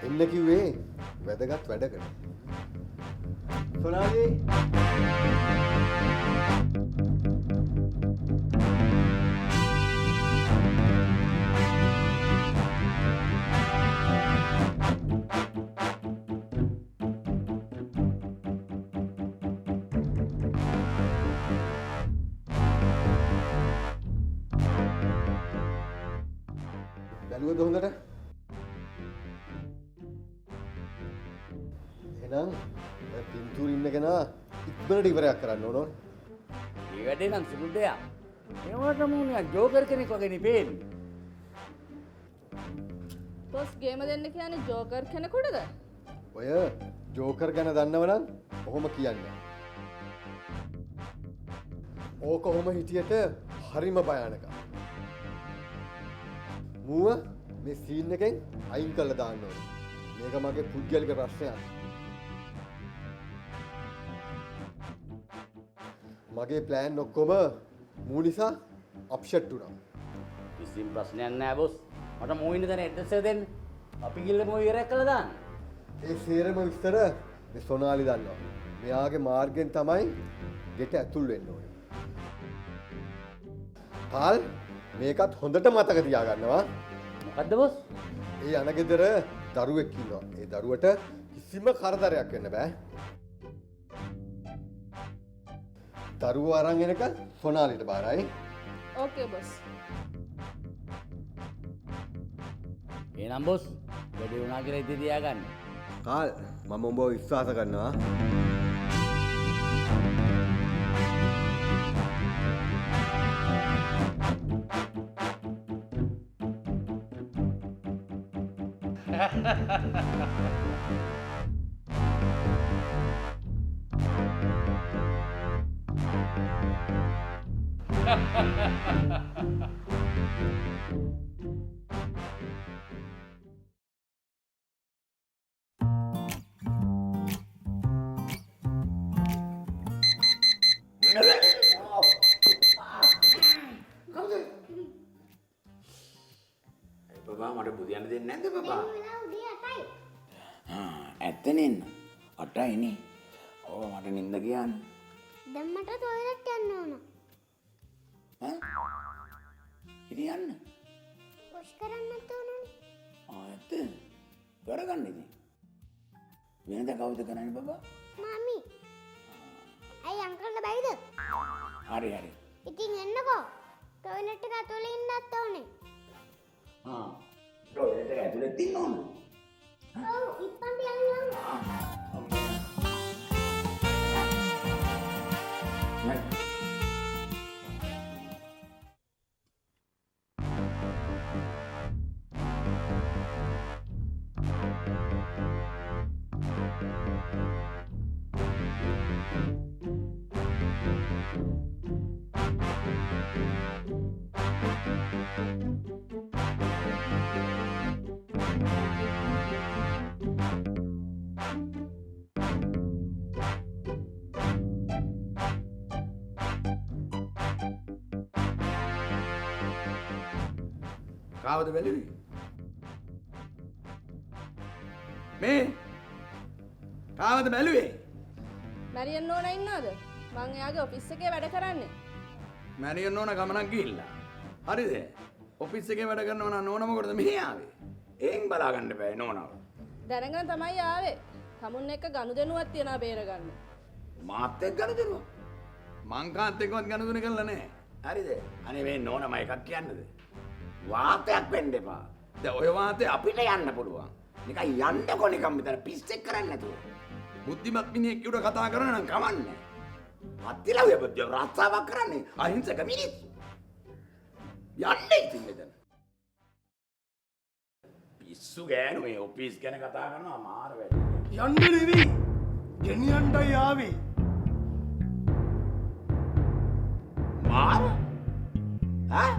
එන්න කිව්වේ වැදගත් වැඩකට. සොනාලි බැලුවද හොඳට? එහෙනම් ඔය පින්තූර ඉන්න කෙනා ඉක්මනට ඉවරයක් කරන්න ඕන. ඒ වැඩේ නම් සුළු දෙයක්. ඒවට මූණ ජෝකර් කෙනෙක් වගේ නේ පේන්නේ. බොස් ගේම දෙන්න කියන්නේ ජෝකර් කෙනෙකුටද? ඔය ජෝකර් ගැන දන්නවනම් ඔහොම කියන්න. ඕක ඔහොම හිටියට හරිම භයානකයි. මුව මේ සීන් එකෙන් අයින් කරලා දාන්න ඕනේ. මේක මගේ පුද්ගලික ප්‍රශ්නයක්. මගේ ප්ලෑන් ඔක්කොම මූ නිසා අප්සෙට් වුණා. කිසිම ප්‍රශ්නයක් නෑ බොස්. මට මොයින් දැන ඇඩ්‍රස් එක දෙන්න. අපි ගිහලා මොයි ඉවරයක් කළා දාන්න. ඒ සේරම විස්තර මේ සොනාලි දන්නවා. මෙයාගේ මාර්ගෙන් තමයි ගෙට ඇතුල් වෙන්න ඕනේ. පාල් මේකත් හොඳට මතක තියාගන්නවා. මොකද්ද බොස්? ඒ යන ගෙදර දරුවෙක් ඉන්නවා. ඒ දරුවට කිසිම කරදරයක් වෙන්න බෑ. දරුවෝ අරන් එනකන් සොනාලිට බාරයි. ඕකේ බොස්. එහෙනම් බොස් වැඩේ වුණා කියලා ඉතින් තියාගන්න. කාල් මම උඹව විශ්වාස කරනවා. බබා මට බුදියන්න දෙන්නේ නැද්ද බබා? වෙලා උදේ 8යි. ඇත්තනෙන්න 8යිනේ. ඔව් මට නිින්ද කියන්නේ. දැන් මට টয়ලට් යන්න ඕන. ඉතින් යන්න. වොෂ් කරන්නත් ඕනනේ. ඇත්ත? කරගන්න ඉතින්. වෙනද කවුද කරන්නේ බබා? මමි. අයි අංකල්ට බැයිද? හරි හරි. ඉතින් එන්නකෝ. টয়ලට් එක ඇතුලේ ඉන්නත් ඕනේ. ටොයිලට් එක ඇතුලේ තින්න ඕන. ඔව් ඉප්පන්ට යන්න. කාවද බැලුවේ? මේ කාවද බැලුවේ? මැරියන් නෝනා ඉන්නවද? මං එයාගේ ඔෆිස් එකේ වැඩ කරන්නේ. මැරියන් නෝන ගමනක් ගිහිල්ලා. හරිද? ඔෆිස් එකේ වැඩ කරනවා නම් නෝන මොකටද මෙහි ආවේ? එයින් බලාගන්න බෑ නෝනව. දැනගෙන තමයි ආවේ. තමුන් එක්ක ගනුදෙනුවක් තියනවා බේරගන්න. මාත් එක්ක ගනුදෙනුව? මං කාත් එක්කවත් ගනුදෙනු කරලා නැහැ. හරිද? අනේ මේ නෝනම එකක් කියන්නද? වාතයක් වෙන්න එපා. දැන් ඔය වාතය අපිට යන්න පුළුවන්. නිකන් යන්නකො නිකන් මෙතන පිස්සෙක් කරන්නේ නැතුව. බුද්ධිමත් මිනිහෙක් උඩ කතා කරන නම් කමන්නේ. අත්තිලා ඔය බුද්ධිය රස්සාවක් කරන්නේ අහිංසක මිනිස්සු. යන්නේ ඉතින් මෙතන. පිස්සු ගෑනු මේ ඔෆිස් ගැන කතා කරනවා මාර වැඩි. යන්න නෙවෙයි. ගෙනියන්නයි ආවේ. මාර? ඈ?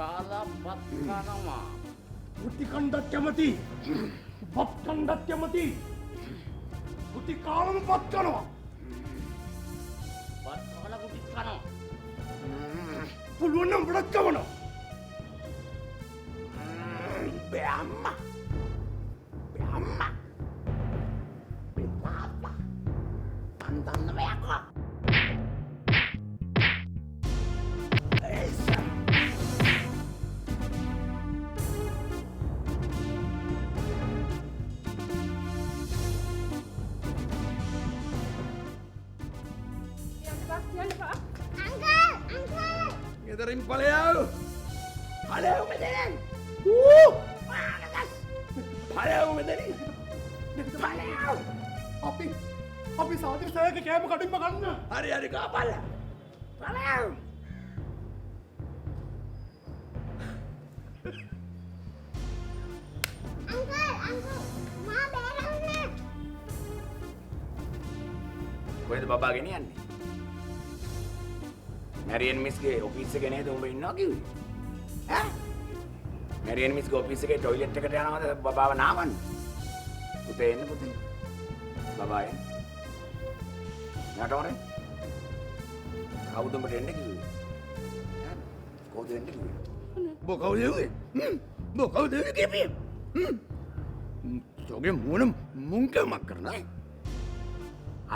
කාලා බත් කනවා. කුටි කණ්ඩත් කැමති. බත් කණ්ඩත් කැමති. කුටි කාලම බත් කනවා. බත් කවලා කුටි කනවා. පුළුවන් නම් බඩත් කවනවා. Beamma. Beamma. Beamma. Pantanna meakka. Esa. ගෙදරින් ඵලයව. ඵලයව මෙතෙන්. ඵලයව මෙතනින්. ඵලයව. අපි සාදිර සෑයක කෑම කඩින්ම ගන්න. හරි හරි කාපල්ලා. ඵලයව. මා බෑරවන්න. කොහෙද බබා ගෙනියන්නේ? මැරියන් මිස්ගේ ඔෆිස් එකේ නේද උඹ ඉන්නවා කිව්වේ? ඈ? මැරියන් මිස්ගේ ඔෆිස් එකේ টয়ලට් එකට යනවාද බබාව නාවන්න? පුතේ එන්න පුතේ. බබා එන්න. නටවරේ. කවුද උඹට එන්න කිව්වේ? ඈ? කවුද එන්න කිව්වේ? උඹ කවුද කිව්වේ? උඹ කවුද කිව්වේ? 저게 뭐는 문개막 කරන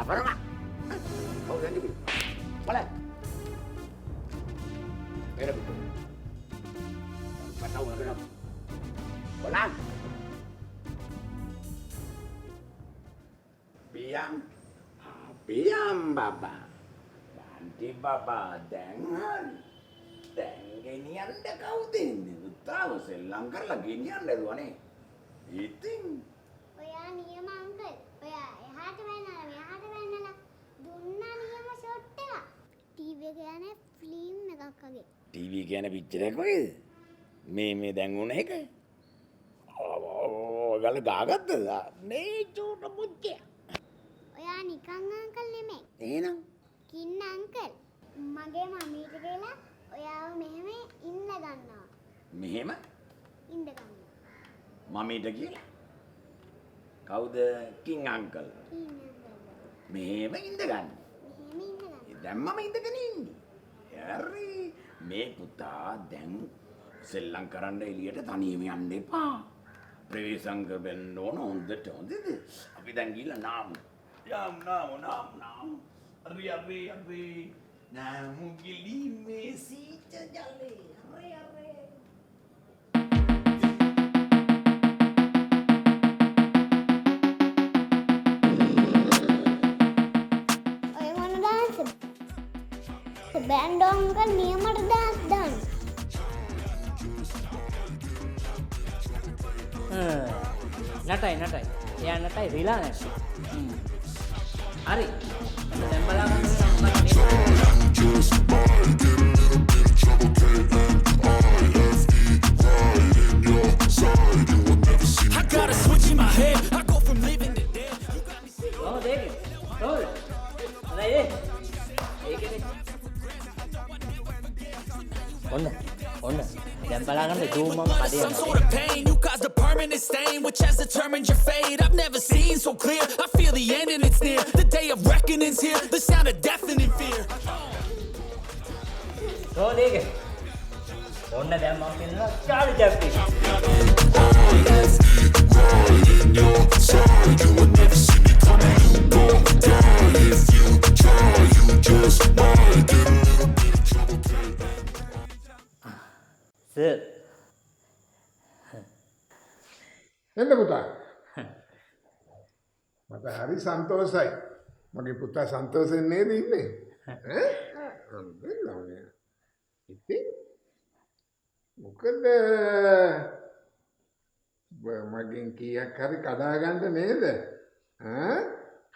අපරම කවුද එන්න කිව්වේ? බලන්න. Mira, patau na kenapa? Bolang. Piam baba. Banti baba dengan ginian dah kau tin. Tahu selang karla ginian dah tu ane. Iting. ඔයා නියම අංකල්. ඔයා එහාට වෙන්නලා මෙහාට වෙන්නලා දුන්නා නියම ෂොට් එක. ටීවී එක යන්නේ ෆිල්ම් එකක් වගේ. TV කියන්නේ පිච්චර් එකක් වගේද? මේ දැන් උන එක. ගල ගාගත්තද? නේ චූට මුච්චේ. ඔයා නිකන් අංකල් නෙමෙයි. එහෙනම් කින්න අංකල්. මගේ මම්මිට කියලා ඔයාව මෙහෙම ඉන්න ගන්නවා. මෙහෙම ඉන්න ගන්නවා. මමීට කියලා. කවුද කිං අංකල්? කින්න අංකල්. මෙහෙම ඉඳ ගන්න. මෙහෙම ඉන්න ගන්නවා. දැන් මම ඉඳගෙන ඉන්නේ. හරි. මේ පුතා දැන් සෙල්ලම් කරන්න එළියට තනියම යන්න එපා. ප්‍රවේශංග වෙන්න ඕන හොඳට හොඳද? අපි දැන් ගිහලා නාමු. නාමු. හරි. නාමු ගිලි මේ සීත ජලේ. හරි. ඔය මොන ඩාන්ස්ද? බෑන්ඩ් අංකල් නියමට ඩාන්ස් දාන්න. නටයි. එයා නටයි රිලා නැටි. හරි. දැන් බලා ගන්න I got a switch in my head. I go from living to dead. ඔව් දෙක. ඔව්. නෑ ඒකනේ. ඔන්න. දැන් බලා ගන්න zoom මම කඩේ Some sort of pain, you caused a permanent stain, which has determined your fate. I've never seen so clear. I feel the end and it's near. The day of reckoning's here. The sound of deafening fear. ඔව් දෙක. ඔන්න දැන් මම කියනවා චාලි ජැප්පි. සර් එන්න පුතා. මට හරි සන්තෝෂයි. මගේ පුතා සන්තෝෂෙන් නේද ඉන්නේ? ඈ? ඉතින් මොකද මගෙන් කීයක් හරි කඩා ගන්න නේද? ඈ?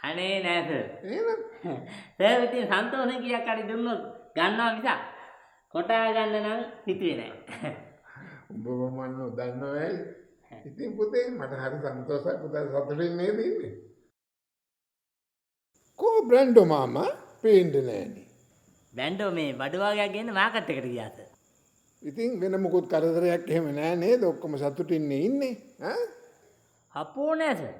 අනේ නෑ සර්. එහෙනම් සර් ඉතින් සන්තෝෂෙන් කීයක් හරි දුන්නොත් ගන්නවා මිසක් කොටා ගන්න නම් හිතුවේ නෑ. උඹව මම නොදන්නවයි. ඉතින් පුතේ මට හරි සන්තෝෂයි පුතා සතුටින් නේද ඉන්නේ? කෝ බ්‍රැන්ඩෝ මාමා පේන්නේ නෑනේ. බ්‍රැන්ඩෝ මේ බඩුවාගයක් ගේන්න මාකට් එකට ගියා සර්. ඉතින් වෙන මුකුත් කරදරයක් එහෙම නෑ නේද? ඔක්කොම සතුටින් ඉන්නේ. ඈ? අපෝ නෑ සර්.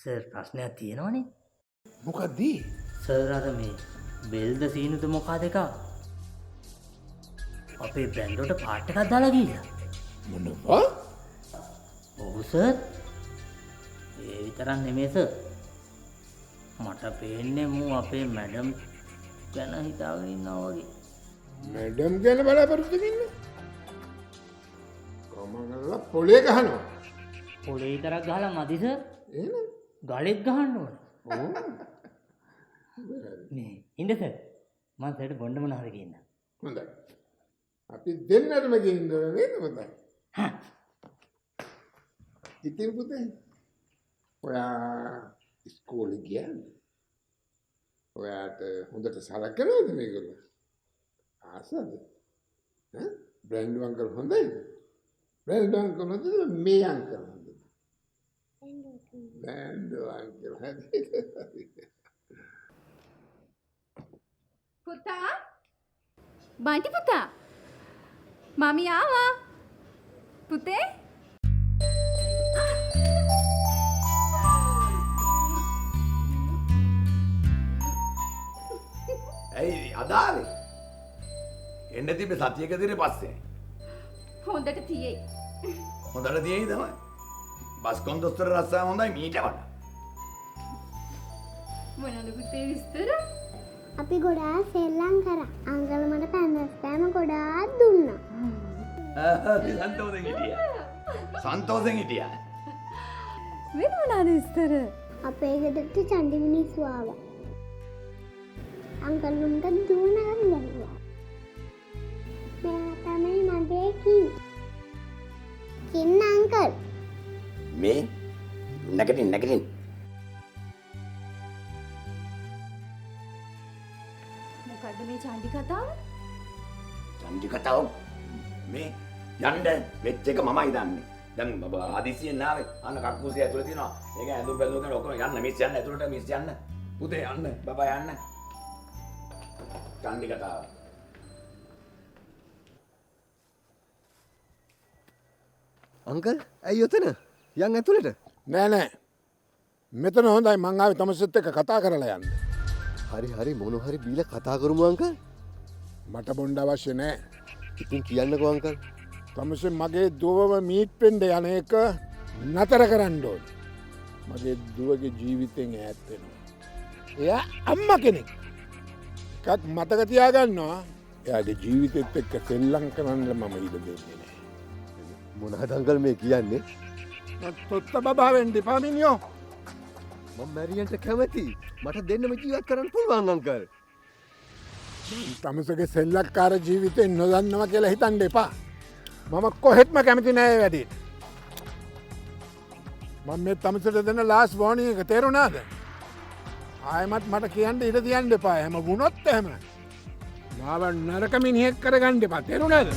සර් ප්‍රශ්නයක් තියෙනවනේ. මොකක්ද? සර් අර මේ බෙල්ද සීනුද මොකද එක? අපේ බ්‍රැන්ඩ් වලට පාට් එකක් දාලා ගියා. මොනවා? ඔව් සර්. ඒ විතරක් නෙමෙයි සර්. මට පේන්නේ මූ අපේ මැඩම් ගැන හිතාගෙන ඉන්නවා වගේ. මැඩම් ගැන බලාපොරොත්තු වෙන්නේ? කොමගල පොලේ ගහනවා. පොලේ විතරක් ගහලා මදි සර්. එහෙනම් ගලෙත් ගහන්න ඕන. ඔව්. මේ ඉන්න සර්. මම සර්ට බොන්න මොන හරි කියන්න. හොඳයි. අපි දෙන්නටම ගිහින් නේද පුතා? ඉතින් පුතේ ඔයා ඉස්කෝලේ ගියාද? ඔයාට හොඳට සලකනවද මේගොල්ලෝ? ආසද? ඈ? බ්‍රැන්ඩ් අංකල් හොඳයිද? බ්‍රැන්ඩ් අංකල් හොඳද මේ අංකල් හොඳද? බ්‍රැන්ඩ් අංකල් හොඳයි. පුතා බන්ටි පුතා මමි ආවා පුතේ ඇයි අදාලේ එන්න තිබ්බේ සතියක දිනේ පස්සේ හොඳට තියේ හොඳට තියෙයි තමයි බස් කොන්දොස්තර රස්සාව හොඳයි මීට වඩා මොනවද පුතේ විස්තර අපි ගොඩාක් සෙල්ලම් කරා. අංකල් මට පැන්දස්පෑම ගොඩාක් දුන්නා. සන්තෝෂෙන් හිටියා. සන්තෝෂෙන් හිටියා. වෙන මොනවද විස්තර? අපේ ගෙදරට චණ්ඩි මිනිස්සු ආවා. අංකල් උන්ට දුවනගම් ගැහුවා. මෙයා තමයි මගේ කින්න අංකල්. මේ නැගිටින් මොකද්ද මේ චණ්ඩි කතාව? චණ්ඩි කතාව මේ යන්න වෙච්ච එක මමයි දන්නේ. දැන් ආදිසියෙන් නාවේ අන්න කක්කුසිය ඇතුලේ තියෙනවා. ඒක ඇඳුම් බැලුම් කරන ඔක්කොම යන්න මිස් යන්න ඇතුලට මිස් යන්න. පුතේ යන්න බබා යන්න. චණ්ඩි කතාව. අංකල් ඇයි ඔතන? යන් ඇතුළට. නෑ. මෙතන හොඳයි මං ආවේ තමසෙත් එක්ක කතා කරලා යන්න. හරි මොන හරි බීලා කතා කරමු අංකල්. මට බොණ්ඩ අවශ්‍ය නෑ. ඉතින් කියන්නකෝ අංකල්. තමසේ මගේ දුවව මීට් පෙන්ඩ යන එක නතර කරන්න ඕන. මගේ දුවගේ ජීවිතෙන් ඈත් වෙනවා. එයා අම්ම කෙනෙක්. එකක් මතක තියාගන්නවා. එයාගේ ජීවිතෙත් එක්ක සෙල්ලම් කරන්න මම ඉඩ දෙන්නේ නෑ. මොනවද අංකල් මේ කියන්නේ? තොත්ත බබා වෙන්න එපා මිනියෝ. මම මැරියන්ට කැමති. මට දෙන්නම ජීවත් කරන්න පුළුවන් අංකල්. තමසගේ සෙල්ලක්කාර ජීවිතෙන් නොදන්නවා කියලා හිතන්න එපා. මම කොහෙත්ම කැමති නෑ වැඩිට. මම මේ තමසට දෙන ලාස් වෝනින් එක තේරුණාද? ආයෙමත් මට කියන්න ඉඩ තියන්න එපා. හැම වුණොත් එහෙම මාව නරක මිනිහෙක් කරගන්න එපා. තේරුණාද?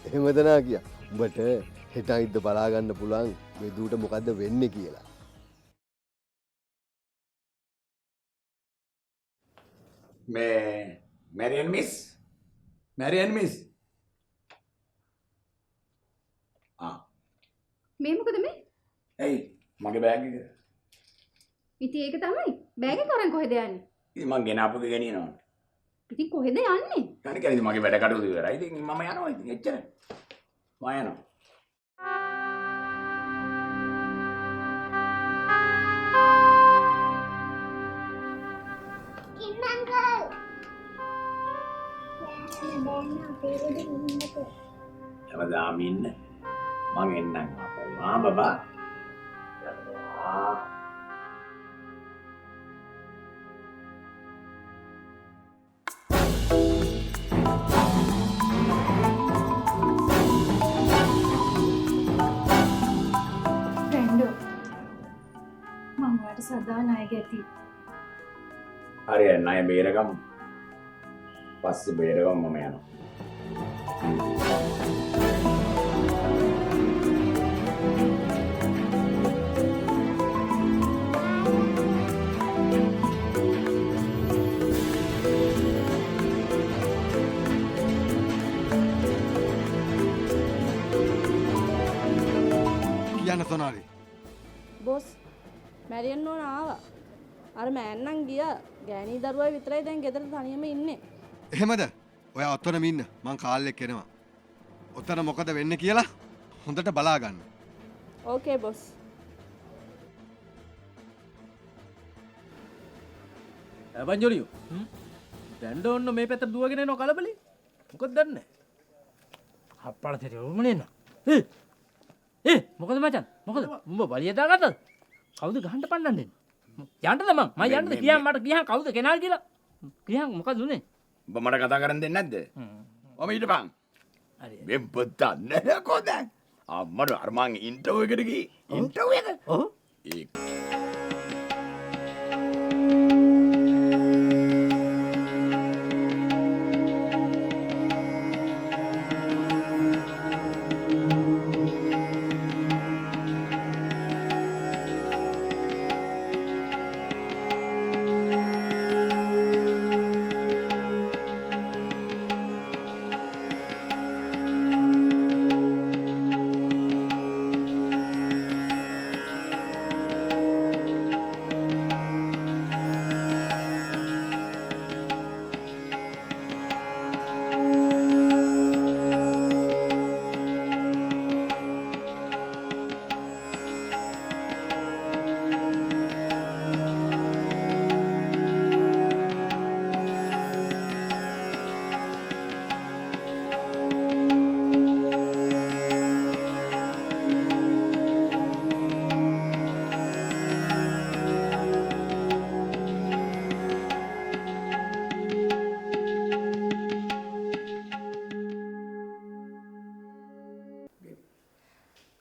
එහෙමද නා කියා. උඹට හෙට ඉද්ද බලා ගන්න පුළුවන් මේ දුවට මොකද්ද වෙන්නේ කියලා. Marian Miss. මේ මොකද මේ? ඇයි මගේ බෑග් එක? ඉතින් ඒක තමයි. බෑග් එක අරන් කොහෙද යන්නේ? ඉතින් මං ගෙනාපු එක ගෙනියනවා. ඉතින් කොහෙද යන්නේ? කණිකරි මගේ වැඩ කටයුතු ඉවරයි. ඉතින් මම යනවා ඉතින් එච්චරයි. මම යනවා. කින්න අංකල්. දැන් අපේ ගෙදර ඉන්නකෝ. හැමදාම ඉන්න. මං එන්නම් අපෝ. බබා. සදා ණය ගැති. හරි ණය බේරගමු. පස්සේ බේරගමු මම යනවා. කියන්න සොනාලි. බොස් මැරියන්න ඕන ආවා. අර මෑන්නම් ගිය ගෑණී දරුවා විතරයි දැන් ගෙදර තනියම ඉන්නේ. එහෙමද? ඔයා ඔතනම ඉන්න. මං කාල්ලෙක් එනවා. ඔතන මොකද වෙන්නේ කියලා හොඳට බලා ගන්න. ඕකේ බොස්. පංජොලියෝ දැන්ඩ ඔන්න මේ පැත දුවගෙන නො කලබලි මොකද දන්න හප්පල තෙර උමනන්න මොකද මචන් මොකද උඹ බලියදාගත කවුද ගහන්ට පන්නන්නේ යන්ට දම ම යන්ට කිය මට කිය කවුද කෙනා කියලා කිය මොකක් දුනේ උඹ මට කතා කරන්න දෙන්නේ නැද්ද ඔම ඊට පන් වෙබ්බතන්න කොද අම්මට අර්මාන් ඉන්ටර්වයු එකට ගියේ ඉන්ටර්වයු එක ඔව් ඒක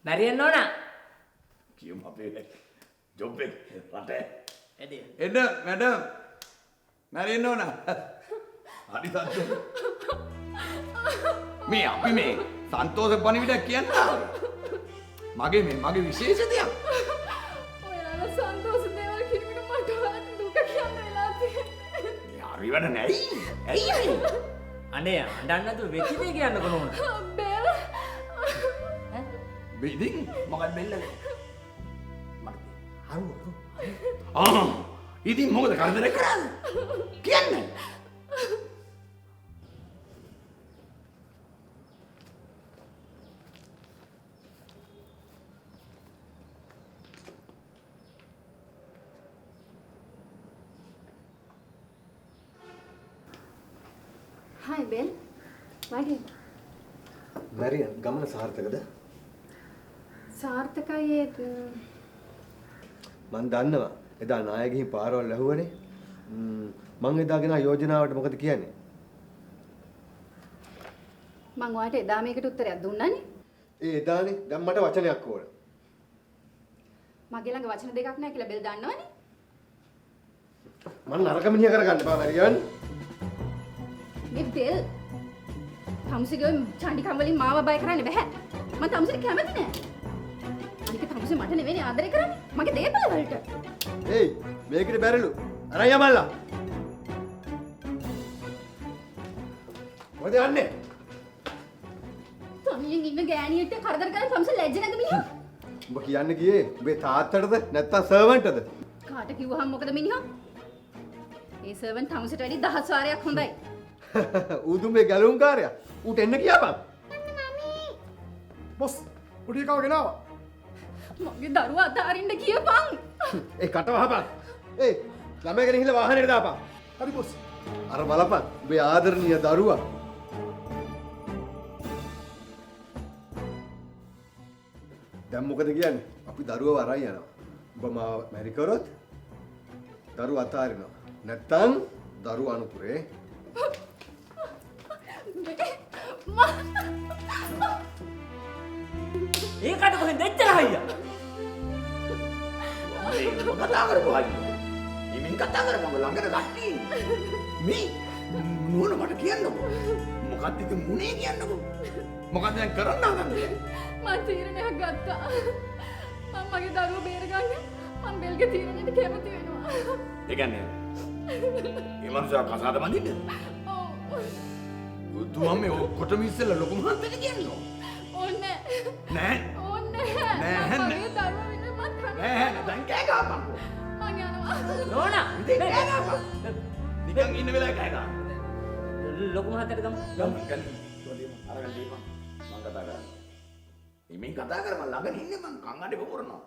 මැරියන්න ඕන කියමු අපේ ජොබ් එක රටේ එදී එන්න මැඩම් මැරෙන්න ඕන හරි සතුටු මේ අපි මේ සන්තෝෂ පණිවිඩයක් කියන්න මගේ විශේෂ දෙයක් ඔයාලා සන්තෝෂ දේවල් කිව්වට මට ඔයාලට දුක කියන්න වෙලා තියෙන්නේ. හරි වැඩ නැයි ඇයි අනේ අඬන්න නැතුව වෙච්ච දේ කියන්න කොහොමද බෙල් ඉතින් මොකක්ද බෙල්ල මට හරු ඉතින් මොකද කරදර කරන්නේ කියන්න Hi Bel. වගේ මැරියන් ගමන සාර්ථකද? සාර්ථකයි මන් දන්නවා එදා නාය ගිහින් පාරවල් ඇහුවනේ මං එදා ගෙන යෝජනාවට මොකද කියන්නේ මං ඔයාලට එදා මේකට උත්තරයක් දුන්නානේ ඒ එදානේ දැන් මට වචනයක් ඕන මගේ ළඟ වචන දෙකක් නැහැ කියලා බෙල් දන්නවනේ මං නරක මිනිහ කරගන්න එපා මැරියන් මේ බෙල් තමුසේගේ චාන්ඩිකම් වලින් මාව බය කරන්න බෑ මං තමුසේට කැමති නෑ අනික තමුසේ මට නෙවෙයි ආදරේ කරන්නේ මගේ දේපල වලට ඒයි මේකට බැරිලු අරන් යමල්ලා මොකද යන්නේ තනියෙන් ඉන්න ගෑණියට කරදර කරන් තමුසේ ලැජ්ජ නැද මිනිහා උඹ කියන්නේ ගියේ උඹේ තාත්තටද නැත්නම් සර්වන්ට්ද කාට කිව්වහම මොකද මිනිහා ඒ සර්වන්ට් තමුසේට වැඩි 10 වාරයක් හොඳයි ඌදුඹේ ගැලුම්කාරයා ඌට එන්න කියපන් බොස් උඩ එකව ගෙනාවා මගේ දරුවා අතාරින්න කියපන් ඒ කට වහපන් ඒ ළමයා ගෙන ගිහලා වාහනේට දාපන් හරි බොස් අර බලපන් උඹේ ආදරණීය දරුවා දැන් මොකද කියන්නේ අපි දරුවව අරන් යනවා උඹ මාව මැරි කරොත් දරුවා අතාරිනවා නැත්තම් දරුවා අනුපුරේ ඒකට කොහෙන්ද එච්චර හයියා කතා කරපු හයිය ඉමින් කතා කරපු ළඟට ගට්ටි මේ නෝන මට කියන්නකෝ මොකක්ද ඉතින් මුනේ කියන්නකෝ මොකක්ද දැන් කරන්න හදන්නේ මම තීරණයක් ගත්තා මම මගේ දරුවා බේරගන්න මම බෙල්ගේ තීරණයට කැමති වෙනවා ඒ කියන්නේ ඒ මනුස්සයා කසාද බඳින්න ඔව් බුදුහාමේ ඔක්කොටම ඉස්සෙල්ලා ලොකු මහත්තයට කියන්නෝ ඕනේ නෑ ඕනේ නෑ මගේ දරුවා වෙන මත් කන. නෑ දැන් කෑ ගහපන්කෝ. මං යනවා. නෝනා ඉතින් කෑ ගහපන්. නිකන් ඉන්න වෙලාවේ කෑ ගහන්න. ලොකු මහත්තයට ගමු. අරගෙන දීපන්. මං කතා කරන්නේ. ඉමින් කතා කර මං ළඟ ඉන්නේ මං කන් අඩේ පොරනවා.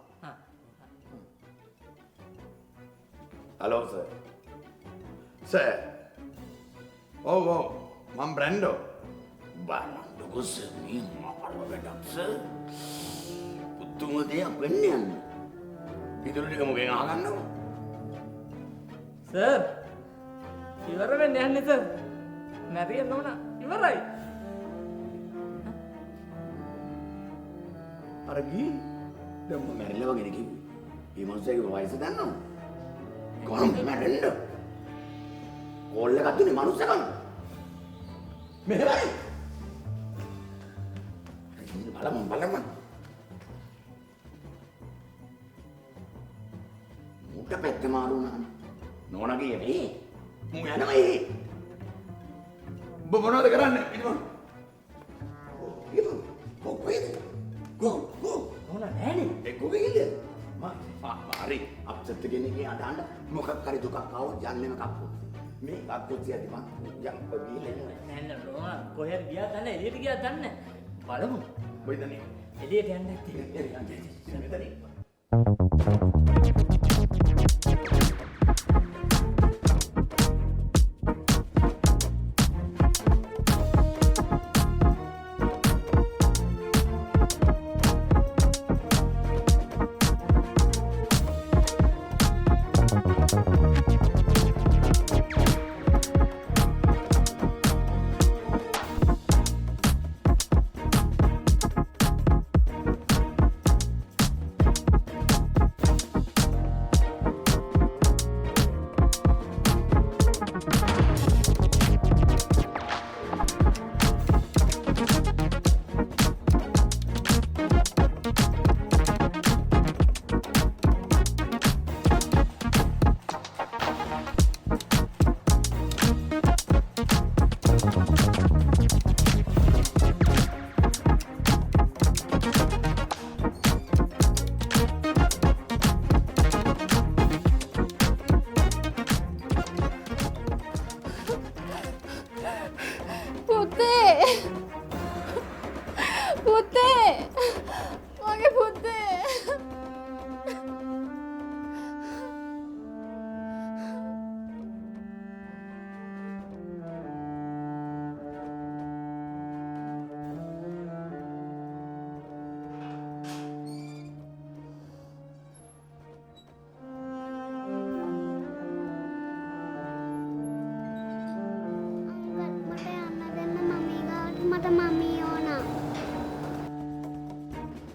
Hello sir. සර්. ඔව් මම බ්‍රැන්ඩෝ. බලන්නකෝ සර් මේ මාරව වැඩක් සර්. පුදුම දෙයක් වෙන්නේ යන්න. පිටුරු ටික මොකෙන් අහගන්නකෝ. සර් ඉවර වෙන්න යන්නේ සර්. මැරියන් නෝනා ඉවරයි. අර ගී දැන් මම මැරිලා වගේද කිව්වේ. මේ මනුස්සයාගේ වයස දන්නවද? කොහොමද මැරෙන්න? කෝල් එකක් දුන්නේ මනුස්සකම. මෙහෙමයි. බලමු. මුට පැත්ත මාරු වුණානේ. නෝනාගේ මේ මු යනවා ඒ. ඔබ මොනවද කරන්නේ? ඉතින් කොහෙද? Go. නෝනා නෑනේ. ඒ කොහෙද? හරි අප්සෙට් කෙනෙක්ගේ අදහන්න මොකක් හරි දුකක් ආවොත් යන්නෙම කප්පු. මේ කප්පුත් යද්දි මං යම් පොඩිලේ නෑ නෝනා කොහෙද ගියාද දන්නේ එළියට ගියාද දන්නේ බලමු. කොයිද නේ? එළියට යන්න නැත්තේ. මෙතන.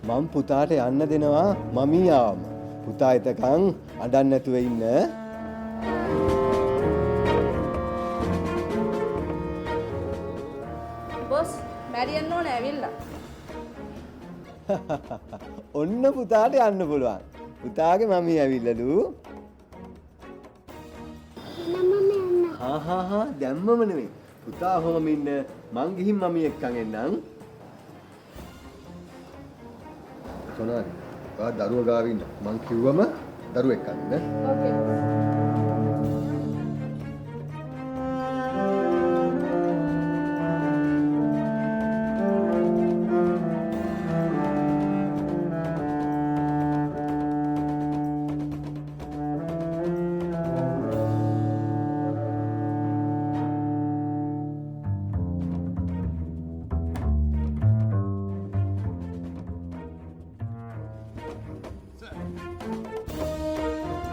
මම පුතාට යන්න දෙනවා මමී ආවම. පුතා එතකන් අඬන්න නැතුව ඉන්න. බොස් මැරියන් නෝන ඇවිල්ලා. ඔන්න පුතාට යන්න පුළුවන්. පුතාගේ මමී ඇවිල්ලලු. හා දැම්මම නෙවෙයි. පුතා හොම ඉන්න මං ගිහින් මමී එක්කන් එන්නම්. සොනාලි, ඔයා දරුවා ගාව ඉන්න. මං කිව්වම දරුවෙක් එක්කන් ඉන්න. ඕකේ.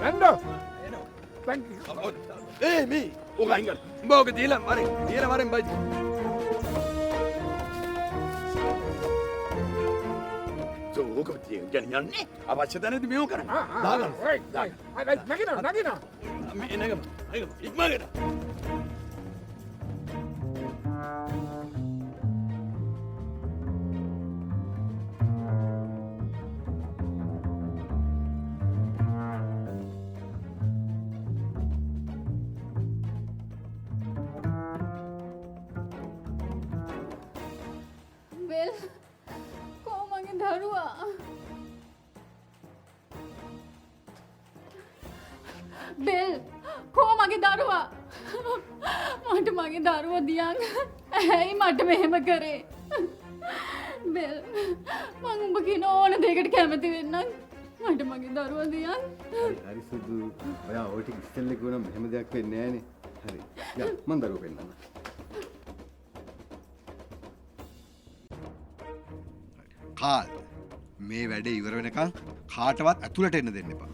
Rando! Thank you. Hey, me! Oga ingat. Bawa ke dia mari. Dia mari baju. So, oga dia jangan ni. Apa cerita ni dia kan? Dagan. Right. Nagina. Ini kan. Ikmah kita. Bell කෝ මගේ දරුවා මට මගේ දරුවා දියන් ඇයි මට මෙහෙම කරේ බෙල් මං උඹ කියන ඕන දෙයකට කැමති වෙන්නම් මට මගේ දරුවා දියන් හරි සුදු ඔයා ඔය ටික ඉස්සෙල්ලා කිව්වනම් මෙහෙම දෙයක් වෙන්නේ නැහනේ හරි යා මං දරුවෝ පෙන්නන්න කාල් මේ වැඩේ ඉවර වෙනකන් කාටවත් ඇතුළට එන්න දෙන්න එපා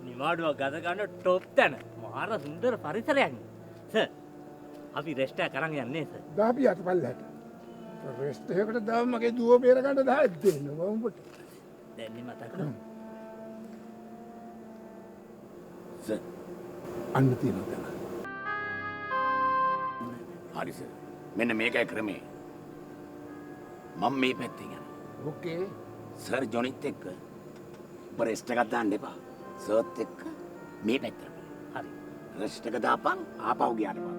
නිවාඩුව ගත ගන්න ටොප් තැන මාර සුන්දර පරිසරයක් සර් අපි රෙස්ට් එක කරන් යන්නේ සර් දාපි අතපල්ලට රෙස්ට් එකකට දාව මගේ දුව බේර ගන්න 10ක් දෙන්න මම උඹට දැන් නේ මතක කරමු සර් අන්න තියෙනවා දැන් හරි සර් මෙන්න මේකයි ක්‍රමේ මම මේ පැත්තෙන් යනවා ඕකේ සර් ජොනිත් එක්ක ඔබ රෙස්ට් එකක් දාන්න එපා සර්ත් එක්ක මේ පැත්තට හරි රෙස්ට් එක දාපන් ආපහු ගියාට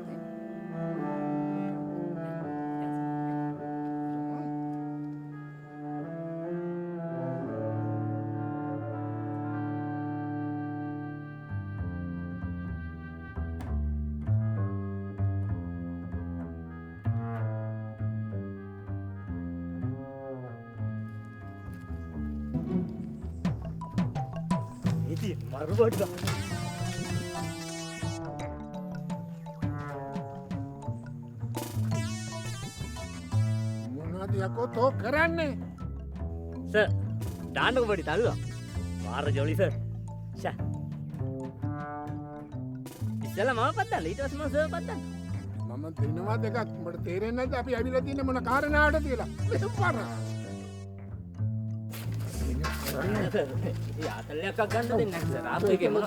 පස්සේ මරුවට මොනවද යකෝ තෝ කරන්නේ සර් දාන්නකො පොඩි තල්ලුවා මාර ජොලි සර් ෂා ඉස්සෙල්ලා මම පද්දන්න ඊට පස්සේ මම සර් පද්දන්න මම දෙනවා දෙකක් උඹට තේරෙන්නේ නැද්ද අපි ඇවිල්ලා තියෙන්නේ මොන කාරණාවටද කියලා මෙහෙම පාර යාතල්ලයක් ගන්න දෙන්නේ නැහැ සර් ආපු එකේ මොන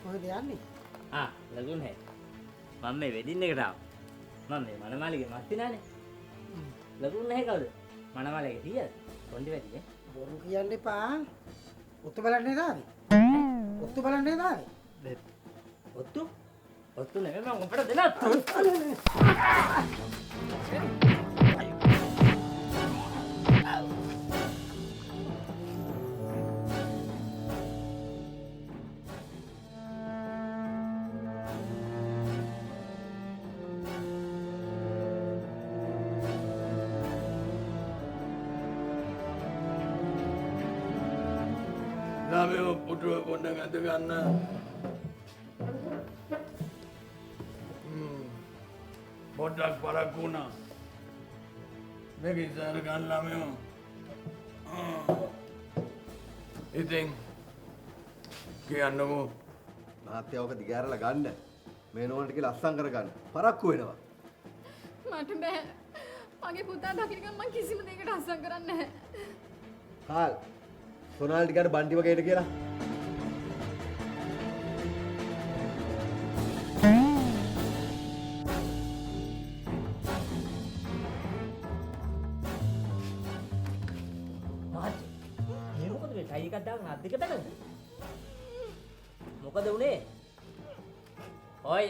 කොහෙද යන්නේ ලගුන් හැ මම මේ වෙඩින් එකට ආවා මම මේ මනමාලිගේ මස්තිනානේ ලගුන් නැහැ කවුද මනමාලිගේ තියද කොණ්ඩි වැඩිනේ බොරු කියන්න එපා ඔත්තු බලන්නේ දාවි ඔත්තු බලන්නේ දාවි ඔත්තු නෙමෙයි මම උඹට දෙනවා ලාමේ පුටුව පොඩ්ඩක් අත ගන්න පොඩ්ඩක් පරක්කු වුණා මේක ඉස්සර ගන්න ලාමේ ඉතින් කියන්නකෝ මහත්තයා ඔක දිගහැරලා ගන්න මේ නෝනට කියලා අස්සම් කරගන්න පරක්කු වෙනවා මට බෑ මගේ පුතා දකින්න මම කිසිම දෙයකට අස්සම් කරන්නේ නැහැ කාල් සොනාල්ටි ගන්න බන්ටි වගේට කියලා මේ මොකද මේ ටයි එකක් දාගෙන අත් දෙක බැලුවද මොකද උනේ ඔය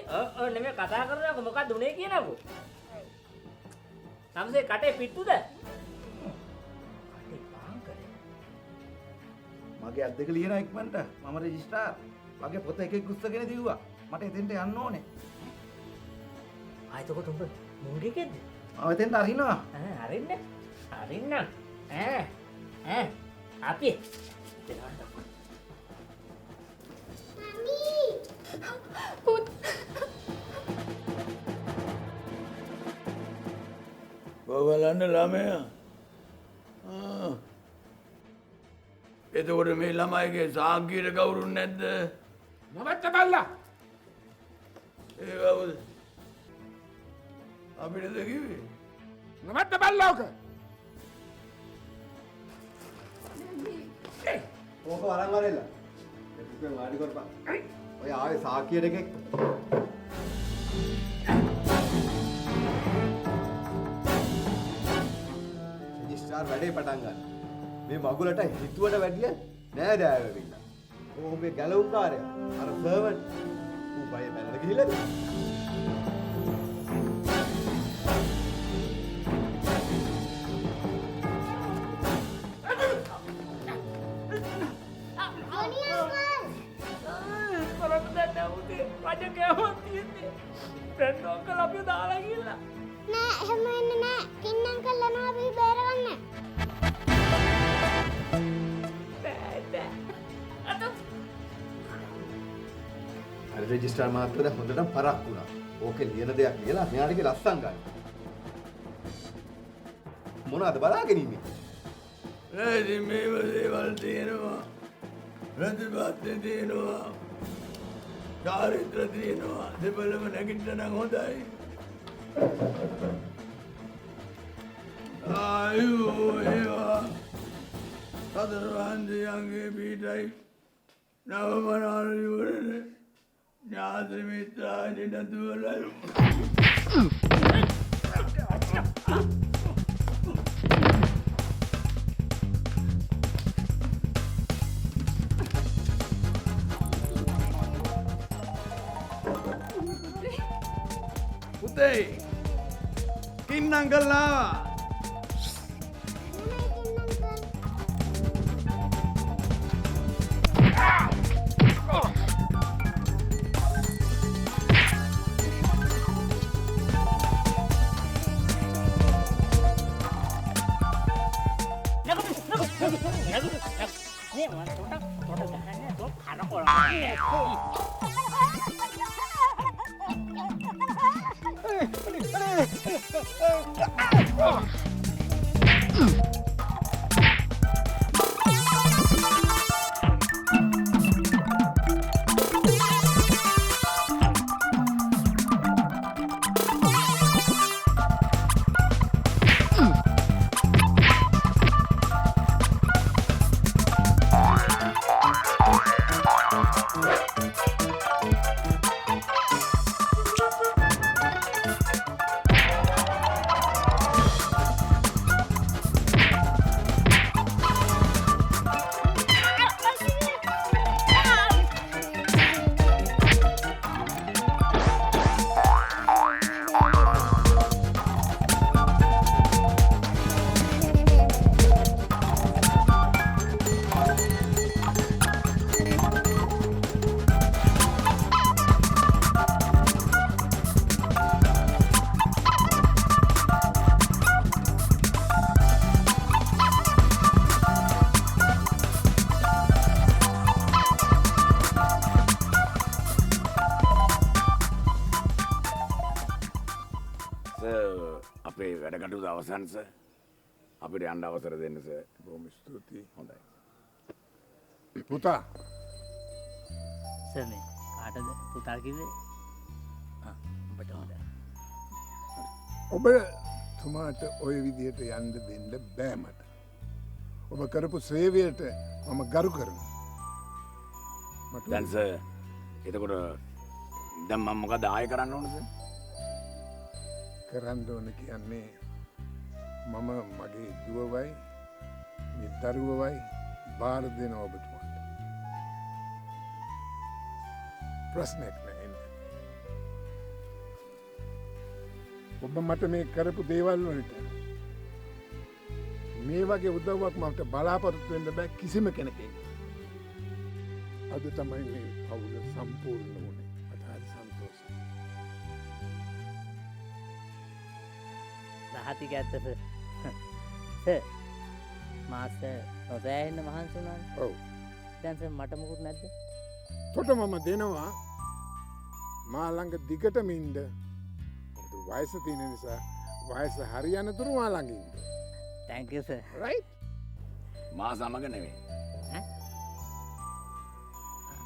නෙමෙයි කතා කරනකො මොකද්ද උනේ කියනකො සම්සේ කටේ පිට්ටුද මගේ අත් දෙක ලියනවා ඉක්මනට මම රෙජිස්ටර් මගේ පොත එකෙක් උස්සගෙන දිව්වා මට එතෙන්ට යන්න ඕනේ ආයෙත් උඹ මුංගිකෙද්ද මම එතෙන්ට අරිනවා අරින්න අපි පුත් බලන්න ළමයා. එතකොට මේ ළමයිගේ සාක්කියට කවුරුන් නැද්ද? නවත්ත බල්ලා. ඒ කවුද? අපිටද කිව්වේ? නවත්ත බල්ලා ඔක. ඕක වරන් වරෙල්ලා. එපුකේ වාඩි කරපන්. ඔය ආවේ සාක්කියට එකෙක්. රෙජිස්ට්‍රාර් වැඩේ පටන් ගන්න. මේ මගුලට හිතුවට වැඩිය නෑ දෑවෙන්න. ඔහුගේ ගැලවුම්කාරයා අර සර්වන්ට් ඌ බය බැලලා ගිහිල්ලාද? නෑ එහෙම වෙන්නේ නෑ. කින්නම් කළනවා අපි බේරගන්න. අර රෙජිස්ට්‍රාර් මහත්තයා හොඳටම පරක් වුණා. ඕකේ ලියන දෙයක් ලියලා මෙයාට ලස්සන් ගන්න. මොනවද බලාගෙන ඉන්නේ? රැදි මේව දේවල් තියෙනවා. ප්‍රතිපත්ති තියෙනවා. චාරිත්‍ර තියෙනවා. දෙපළම නැගිටින්න නම් හොඳයි. ආයෝ ඒවා සතරවන්දියන්ගේ පීටයි නවමනාලිවරණ ඥාති මිත්‍රාදි නතුවලයි. පුතේ කින්නම් කළා. අපේ වැඩ කටයුතු අවසන් සර්. අපිට යන්න අවසර දෙන්න සර්. බොහොම ස්තුතියි. හොඳයි. පුතා. සර් මේ කාටද පුතා කිව්වේ? ඔබට හොඳයි. ඔබ තුමාට ওই විදිහට යන්න දෙන්න බෑ මට. ඔබ කරපු සේවයට මම ගරු කරනවා. දැන් සර් එතකොට දැන් මම මොකද ආයෙ කරන්න ඕනද සර්? කරන්න ඕන කියන්නේ මම මගේ දුවවයි මේ දරුවවයි බාර දෙනවා ඔබතුමාට. ප්‍රශ්නයක් නැහැ. ඔබ මට මේ කරපු දේවල් වලට මේ වගේ උදව්වක් මට බලාපොරොත්තු වෙන්න බෑ කිසිම කෙනෙක්ගෙන්. අද තමයි මේ පවුල සම්පූර්ණ වුණේ. මට හරි සන්තෝෂයි. රහතික ඇත්ත සර්. මාස නොසෑහෙන්න මහන්සි වුණානේ. ඔව්. දැන් සර් මට මොකුත් නැද්ද? තොට මම දෙනවා මා ළඟ දිගටම ඉන්න. මොකද වයස තියෙන නිසා වයස හරියනතුරු මා ළඟ ඉන්න. thank you sir. right? මා සමග නෙවෙයි.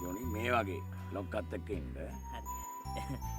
යෝනි මේ වගේ ලොක්කත් එක්ක ඉන්න. හරි.